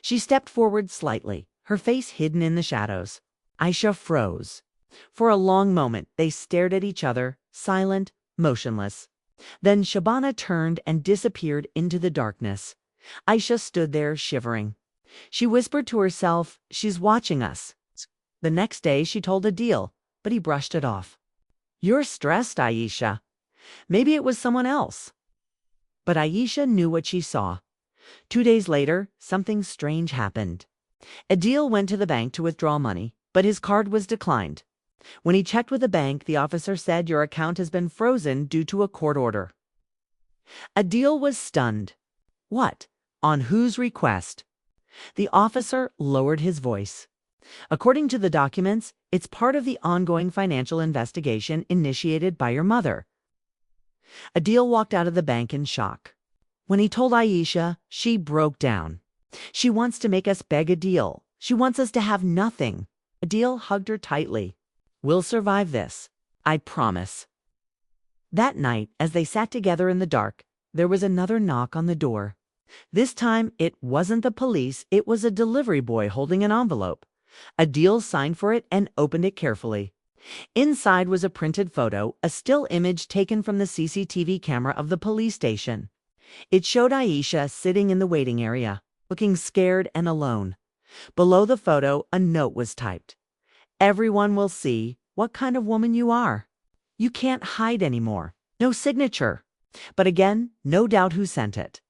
She stepped forward slightly, her face hidden in the shadows. Aisha froze. For a long moment, they stared at each other, silent, motionless. Then Shabana turned and disappeared into the darkness. Aisha stood there, shivering. She whispered to herself, "She's watching us." The next day, she told Adil, but he brushed it off. "You're stressed, Aisha. Maybe it was someone else." But Aisha knew what she saw. 2 days later, something strange happened. Adil went to the bank to withdraw money, but his card was declined. When he checked with the bank, the officer said, "Your account has been frozen due to a court order." Adil was stunned. What? On whose request? The officer lowered his voice. "According to the documents, it's part of the ongoing financial investigation initiated by your mother." Adil walked out of the bank in shock. When he told Aisha, she broke down. "She wants to make us beg Adil. She wants us to have nothing." Adil hugged her tightly. "We'll survive this. I promise." That night, as they sat together in the dark, there was another knock on the door. This time, it wasn't the police, it was a delivery boy holding an envelope. Adil signed for it and opened it carefully. Inside was a printed photo, a still image taken from the CCTV camera of the police station. It showed Aisha sitting in the waiting area, looking scared and alone. Below the photo, a note was typed. "Everyone will see what kind of woman you are. You can't hide anymore." No signature. But again, no doubt who sent it.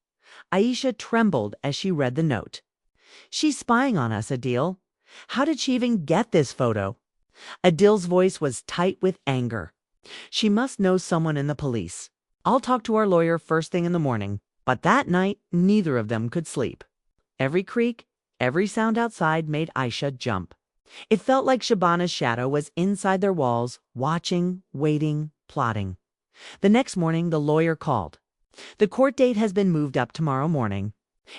Aisha trembled as she read the note. "She's spying on us, Adil. How did she even get this photo?" Adil's voice was tight with anger. "She must know someone in the police. I'll talk to our lawyer first thing in the morning." But that night, neither of them could sleep. Every creak, every sound outside made Aisha jump. It felt like Shabana's shadow was inside their walls, watching, waiting, plotting. The next morning, the lawyer called. "The court date has been moved up tomorrow morning.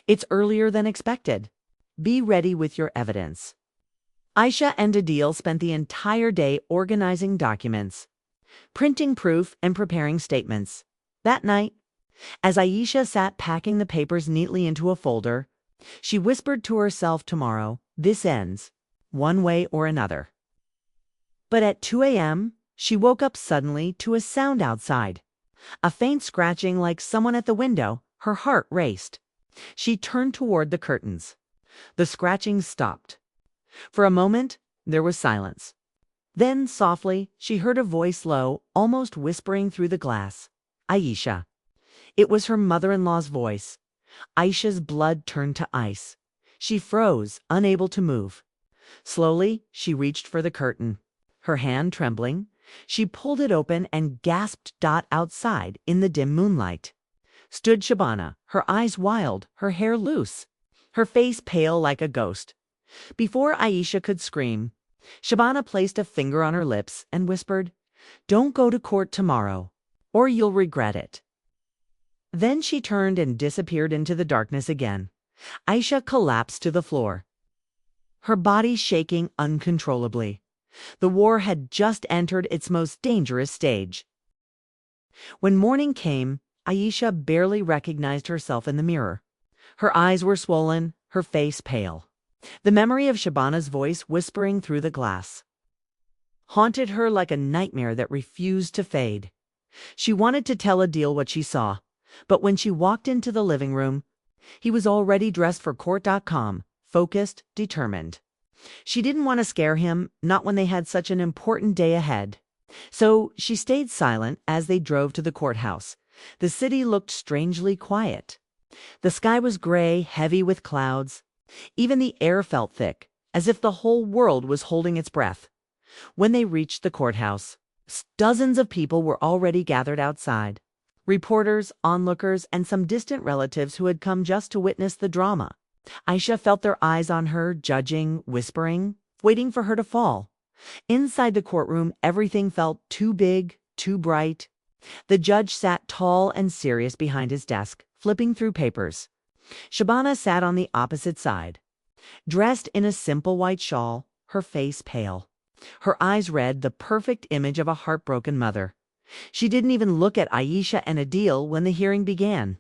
It's earlier than expected. Be ready with your evidence." Aisha and Adil spent the entire day organizing documents, printing proof, and preparing statements. That night, as Aisha sat packing the papers neatly into a folder, she whispered to herself, "Tomorrow, this ends, one way or another." But at 2 a.m., she woke up suddenly to a sound outside. A faint scratching like someone at the window. Her heart raced. She turned toward the curtains. The scratching stopped. For a moment, there was silence. Then, softly, she heard a voice low, almost whispering through the glass. "Aisha." It was her mother-in-law's voice. Aisha's blood turned to ice. She froze, unable to move. Slowly, she reached for the curtain. Her hand trembling, she pulled it open and gasped. Outside, in the dim moonlight, stood Shabana, her eyes wild, her hair loose, her face pale like a ghost. Before Aisha could scream, Shabana placed a finger on her lips and whispered, "Don't go to court tomorrow, or you'll regret it." Then she turned and disappeared into the darkness again. Aisha collapsed to the floor. her body shaking uncontrollably. The war had just entered its most dangerous stage. When morning came, Aisha barely recognized herself in the mirror. Her eyes were swollen, her face pale. The memory of Shabana's voice whispering through the glass haunted her like a nightmare that refused to fade. She wanted to tell Adil what she saw, but when she walked into the living room, he was already dressed for court.com, focused, determined. She didn't want to scare him, not when they had such an important day ahead. So she stayed silent as they drove to the courthouse. The city looked strangely quiet. The sky was gray, heavy with clouds. Even the air felt thick, as if the whole world was holding its breath. When they reached the courthouse, dozens of people were already gathered outside. Reporters, onlookers, and some distant relatives who had come just to witness the drama. Aisha felt their eyes on her, judging, whispering, waiting for her to fall. Inside the courtroom, everything felt too big, too bright. The judge sat tall and serious behind his desk, flipping through papers. Shabana sat on the opposite side, dressed in a simple white shawl, her face pale. Her eyes read the perfect image of a heartbroken mother. She didn't even look at Aisha and Adil when the hearing began.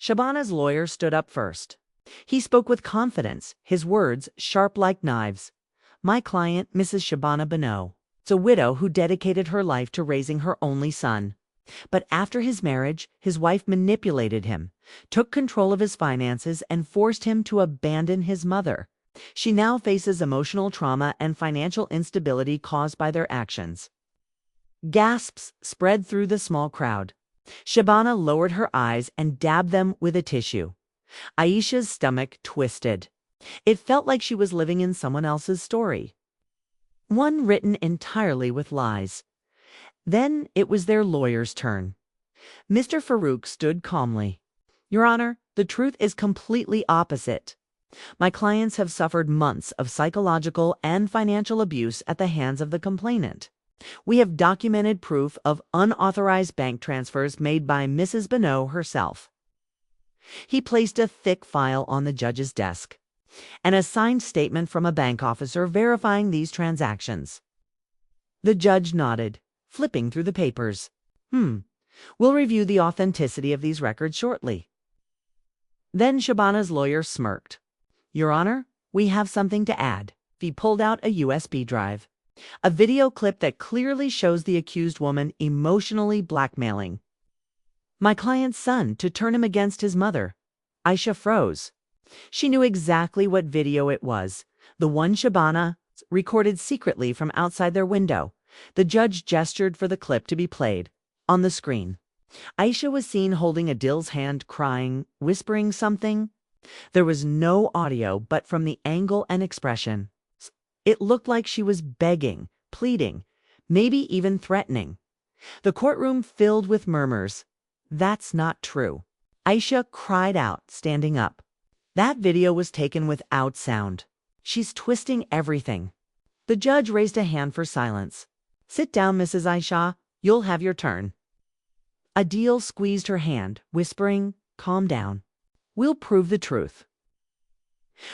Shabana's lawyer stood up first. He spoke with confidence, his words sharp like knives. My client, Mrs. Shabana Bano, is a widow who dedicated her life to raising her only son. But after his marriage, his wife manipulated him, took control of his finances, and forced him to abandon his mother. She now faces emotional trauma and financial instability caused by their actions. Gasps spread through the small crowd. Shabana lowered her eyes and dabbed them with a tissue. Aisha's stomach twisted. It felt like she was living in someone else's story, one written entirely with lies. Then it was their lawyer's turn. Mr. Farouk stood calmly. Your Honor, the truth is completely opposite. My clients have suffered months of psychological and financial abuse at the hands of the complainant. We have documented proof of unauthorized bank transfers made by Mrs. Bano herself. He placed a thick file on the judge's desk, and a signed statement from a bank officer verifying these transactions. The judge nodded, flipping through the papers. We'll review the authenticity of these records shortly. Then Shabana's lawyer smirked. Your Honor, we have something to add. He pulled out a USB drive, a video clip that clearly shows the accused woman emotionally blackmailing my client's son to turn him against his mother. Aisha froze. She knew exactly what video it was, the one Shabana recorded secretly from outside their window. The judge gestured for the clip to be played. On the screen, Aisha was seen holding Adil's hand, crying, whispering something. There was no audio, but from the angle and expression, it looked like she was begging, pleading, maybe even threatening. The courtroom filled with murmurs. That's not true. Aisha cried out, standing up. That video was taken without sound. She's twisting everything. The judge raised a hand for silence. Sit down, Mrs. Aisha. You'll have your turn. Adil squeezed her hand, whispering, Calm down. We'll prove the truth.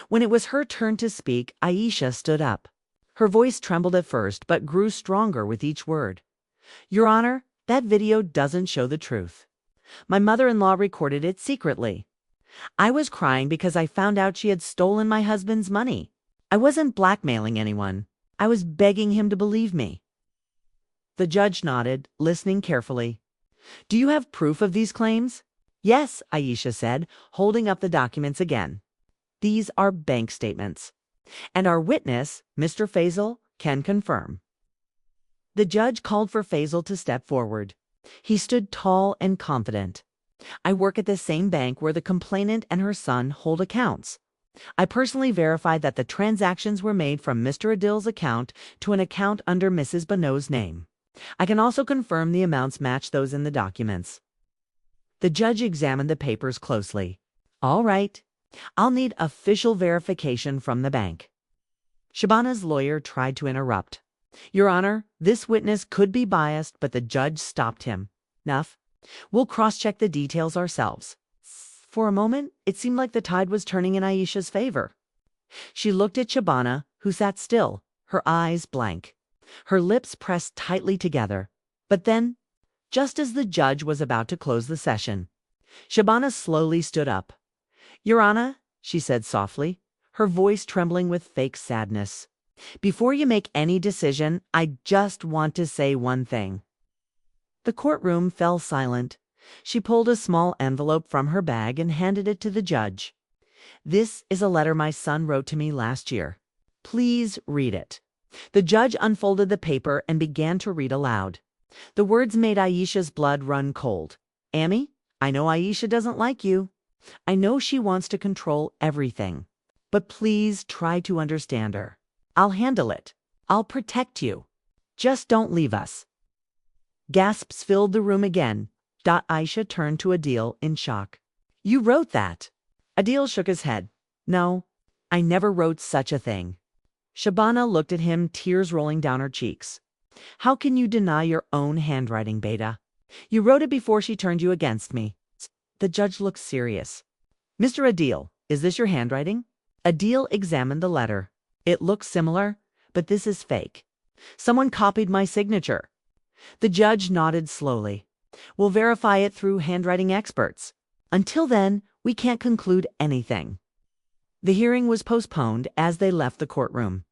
When it was her turn to speak, Aisha stood up. Her voice trembled at first, but grew stronger with each word. Your Honor, that video doesn't show the truth. My mother-in-law recorded it secretly. I was crying because I found out she had stolen my husband's money. I wasn't blackmailing anyone. I was begging him to believe me. The judge nodded, listening carefully. Do you have proof of these claims? Yes, Aisha said, holding up the documents again. These are bank statements. And our witness, Mr. Faisal, can confirm. The judge called for Faisal to step forward. He stood tall and confident. I work at the same bank where the complainant and her son hold accounts. I personally verified that the transactions were made from Mr. Adil's account to an account under Mrs. Bano's name. I can also confirm the amounts match those in the documents. The judge examined the papers closely. All right. I'll need official verification from the bank. Shabana's lawyer tried to interrupt. Your Honor, this witness could be biased, but the judge stopped him. Enough. We'll cross-check the details ourselves. For a moment, it seemed like the tide was turning in Aisha's favor. She looked at Shabana, who sat still, her eyes blank, her lips pressed tightly together. But then, just as the judge was about to close the session, Shabana slowly stood up. "Your Honor," she said softly, her voice trembling with fake sadness, "before you make any decision, I just want to say one thing." The courtroom fell silent. She pulled a small envelope from her bag and handed it to the judge. "This is a letter my son wrote to me last year. Please read it." The judge unfolded the paper and began to read aloud. The words made Aisha's blood run cold. "Amy, I know Aisha doesn't like you. I know she wants to control everything. But please try to understand her. I'll handle it. I'll protect you. Just don't leave us." Gasps filled the room again. Aisha turned to Adil in shock. "You wrote that?" Adil shook his head. "No, I never wrote such a thing." Shabana looked at him, tears rolling down her cheeks. "How can you deny your own handwriting, Beta? You wrote it before she turned you against me." The judge looked serious. "Mr. Adil, is this your handwriting?" Adil examined the letter. "It looks similar, but this is fake. Someone copied my signature." The judge nodded slowly. "We'll verify it through handwriting experts. Until then, we can't conclude anything." The hearing was postponed as they left the courtroom.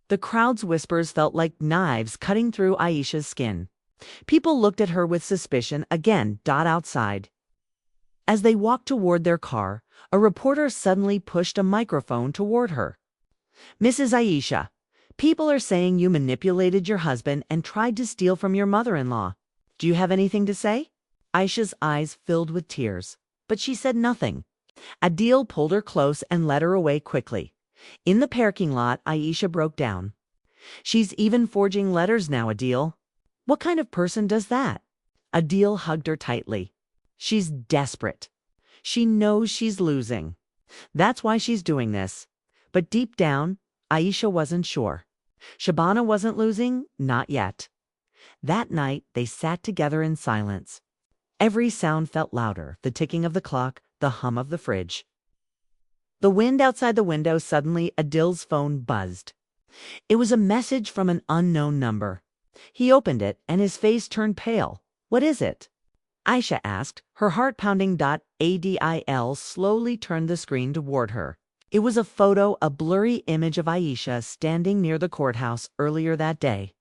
The crowd's whispers felt like knives cutting through Aisha's skin. People looked at her with suspicion again. Outside. As they walked toward their car, a reporter suddenly pushed a microphone toward her. "Mrs. Aisha, people are saying you manipulated your husband and tried to steal from your mother-in-law. Do you have anything to say?" Aisha's eyes filled with tears, but she said nothing. Adil pulled her close and led her away quickly. In the parking lot, Aisha broke down. "She's even forging letters now, Adil. What kind of person does that?" Adil hugged her tightly. "She's desperate. She knows she's losing. That's why she's doing this." But deep down, Aisha wasn't sure. Shabana wasn't losing, not yet. That night, they sat together in silence. Every sound felt louder, the ticking of the clock, the hum of the fridge. The wind outside the window. Suddenly, Adil's phone buzzed. It was a message from an unknown number. He opened it, and his face turned pale. "What is it?" Aisha asked, her heart pounding. Adil slowly turned the screen toward her. It was a photo, a blurry image of Aisha standing near the courthouse earlier that day.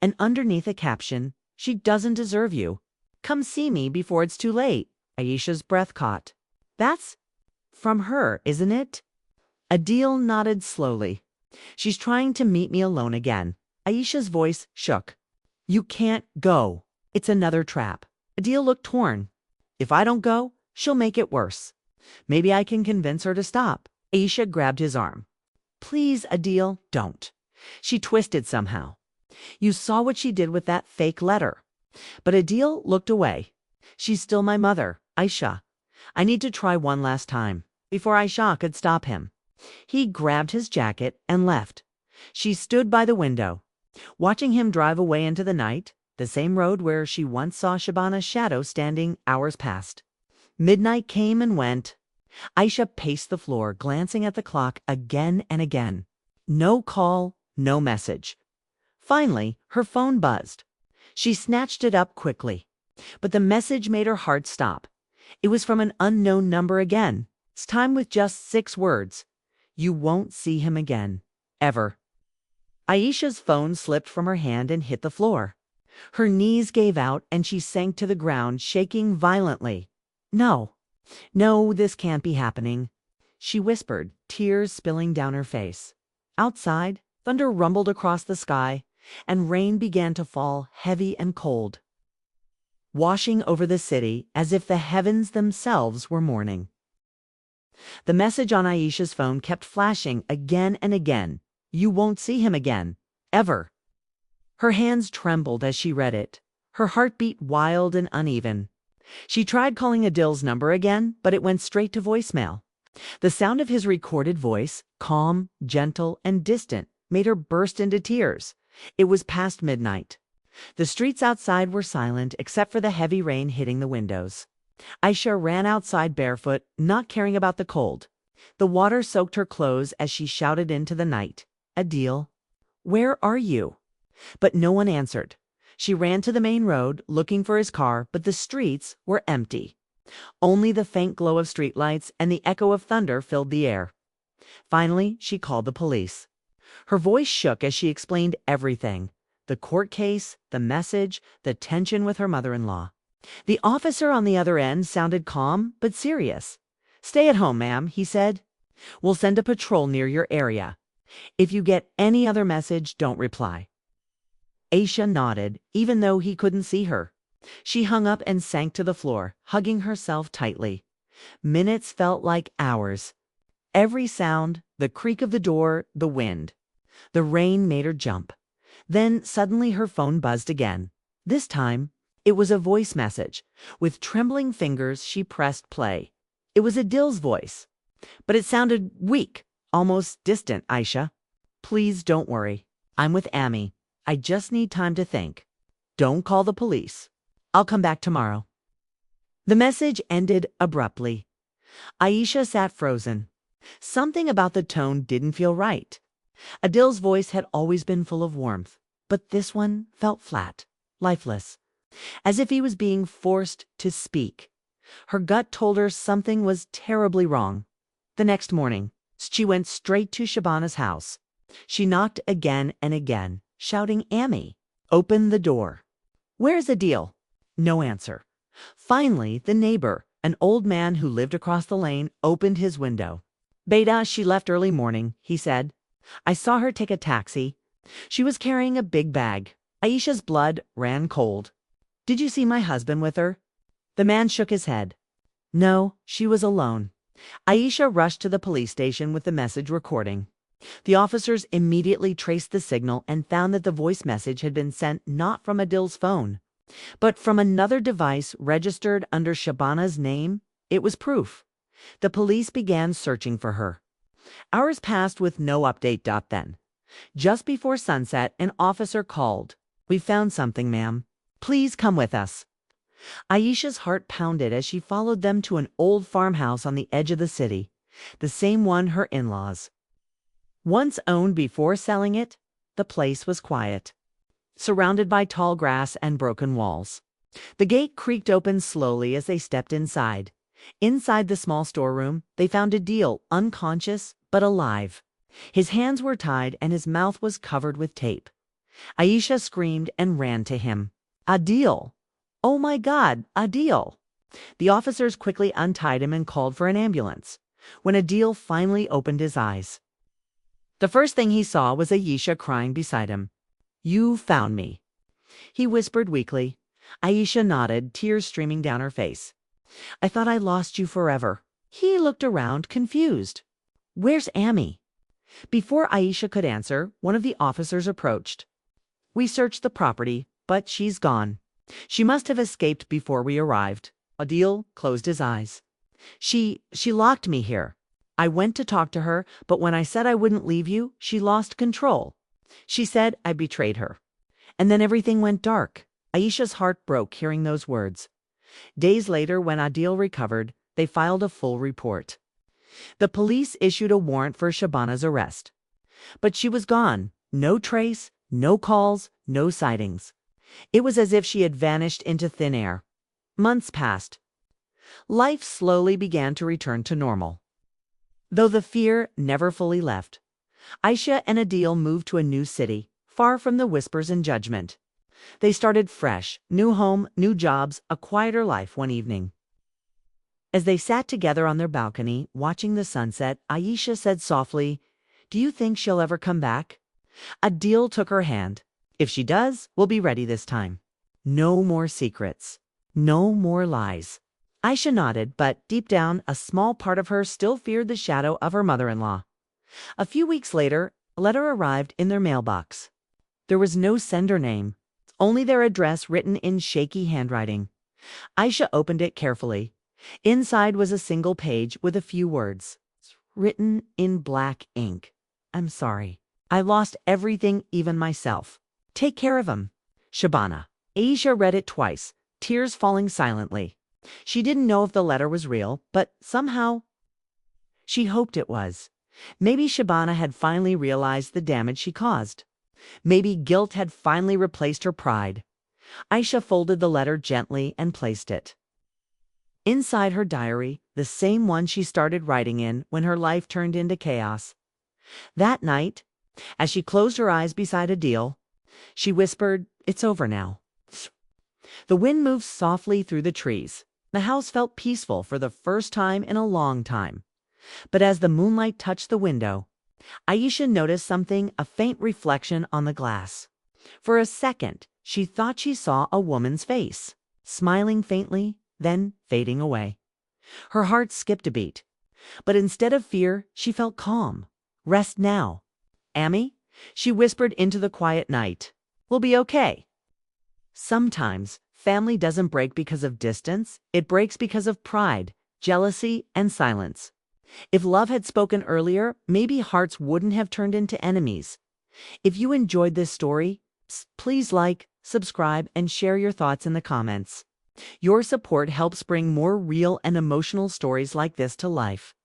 And underneath a caption, "She doesn't deserve you. Come see me before it's too late." Aisha's breath caught. "That's from her, isn't it?" Adil nodded slowly. "She's trying to meet me alone again." Aisha's voice shook. "You can't go. It's another trap." Adil looked torn. "If I don't go, she'll make it worse. Maybe I can convince her to stop." Aisha grabbed his arm. "Please, Adil, don't." She twisted somehow. "You saw what she did with that fake letter." But Adil looked away. "She's still my mother, Aisha. I need to try one last time, before Aisha could stop him." He grabbed his jacket and left. She stood by the window, watching him drive away into the night, the same road where she once saw Shabana's shadow standing. Hours passed. Midnight came and went. Aisha paced the floor, glancing at the clock again and again. No call, no message. Finally, her phone buzzed. She snatched it up quickly. But the message made her heart stop. It was from an unknown number again, this time with just 6 words. "You won't see him again. Ever." Aisha's phone slipped from her hand and hit the floor. Her knees gave out and she sank to the ground, shaking violently. No, this can't be happening," she whispered, tears spilling down her face. Outside, thunder rumbled across the sky, and rain began to fall, heavy and cold, washing over the city as if the heavens themselves were mourning. The message on Aisha's phone kept flashing again and again. "You won't see him again. Ever." Her hands trembled as she read it. Her heart beat wild and uneven. She tried calling Adil's number again, but it went straight to voicemail. The sound of his recorded voice, calm, gentle, and distant, made her burst into tears. It was past midnight. The streets outside were silent except for the heavy rain hitting the windows. Aisha ran outside barefoot, not caring about the cold. The water soaked her clothes as she shouted into the night, "Adil, where are you?" But no one answered. She ran to the main road, looking for his car, but the streets were empty. Only the faint glow of streetlights and the echo of thunder filled the air. Finally, she called the police. Her voice shook as she explained everything: the court case, the message, the tension with her mother-in-law. The officer on the other end sounded calm but serious. "Stay at home, ma'am," he said. "We'll send a patrol near your area. If you get any other message, don't reply." Aisha nodded, even though he couldn't see her. She hung up and sank to the floor, hugging herself tightly. Minutes felt like hours. Every sound, the creak of the door, the wind. The rain made her jump. Then suddenly her phone buzzed again. This time, it was a voice message. With trembling fingers, she pressed play. It was Adil's voice, but it sounded weak, almost distant. "Aisha, please don't worry. I'm with Amy. I just need time to think. Don't call the police. I'll come back tomorrow." The message ended abruptly. Aisha sat frozen. Something about the tone didn't feel right. Adil's voice had always been full of warmth, but this one felt flat, lifeless, as if he was being forced to speak. Her gut told her something was terribly wrong. The next morning, she went straight to Shabana's house. She knocked again and again, shouting, "Amy, open the door." "Where's Adil?" No answer. Finally, the neighbor, an old man who lived across the lane, opened his window. "Beta, she left early morning," he said. "I saw her take a taxi. She was carrying a big bag." Aisha's blood ran cold. "Did you see my husband with her?" The man shook his head. "No, she was alone." Aisha rushed to the police station with the message recording. The officers immediately traced the signal and found that the voice message had been sent not from Adil's phone, but from another device registered under Shabana's name. It was proof. The police began searching for her. Hours passed with no update. Then, just before sunset, an officer called. "We found something, ma'am. Please come with us." Aisha's heart pounded as she followed them to an old farmhouse on the edge of the city, the same one her in-laws once owned before selling it. The place was quiet, surrounded by tall grass and broken walls. The gate creaked open slowly as they stepped inside. Inside the small storeroom, they found Adil, unconscious but alive. His hands were tied and his mouth was covered with tape. Aisha screamed and ran to him. "Adil! Oh my God, Adil!" The officers quickly untied him and called for an ambulance. When Adil finally opened his eyes, the first thing he saw was Aisha crying beside him. "You found me," he whispered weakly. Aisha nodded, tears streaming down her face. "I thought I lost you forever." He looked around, confused. "Where's Amy?" Before Aisha could answer, one of the officers approached. "We searched the property, but she's gone. She must have escaped before we arrived." Adil closed his eyes. She locked me here. I went to talk to her, but when I said I wouldn't leave you, she lost control. She said I betrayed her. And then everything went dark." Aisha's heart broke hearing those words. Days later, when Adil recovered, they filed a full report. The police issued a warrant for Shabana's arrest. But she was gone. No trace, no calls, no sightings. It was as if she had vanished into thin air. Months passed. Life slowly began to return to normal, though the fear never fully left. Aisha and Adil moved to a new city, far from the whispers and judgment. They started fresh, new home, new jobs, a quieter life one evening. As they sat together on their balcony, watching the sunset, Aisha said softly, "Do you think she'll ever come back?" Adil took her hand. "If she does, we'll be ready this time. No more secrets. No more lies." Aisha nodded, but deep down, a small part of her still feared the shadow of her mother-in-law. A few weeks later, a letter arrived in their mailbox. There was no sender name, only their address written in shaky handwriting. Aisha opened it carefully. Inside was a single page with a few words, written in black ink. "I'm sorry. I lost everything, even myself. Take care of him. Shabana." Aisha read it twice, tears falling silently. She didn't know if the letter was real, but somehow She hoped it was. Maybe Shabana had finally realized the damage she caused. Maybe guilt had finally replaced her pride. Aisha folded the letter gently and placed it inside her diary, the same one she started writing in when her life turned into chaos. That night, as she closed her eyes beside Adil, she whispered, "It's over now." The wind moved softly through the trees. The house felt peaceful for the first time in a long time. But as the moonlight touched the window, Aisha noticed something, a faint reflection on the glass. For a second, she thought she saw a woman's face, smiling faintly, then fading away. Her heart skipped a beat. But instead of fear, she felt calm. Rest now. "Amy," she whispered into the quiet night, "we'll be okay." Sometimes, family doesn't break because of distance, it breaks because of pride, jealousy, and silence. If love had spoken earlier, maybe hearts wouldn't have turned into enemies. If you enjoyed this story, please like, subscribe, and share your thoughts in the comments. Your support helps bring more real and emotional stories like this to life.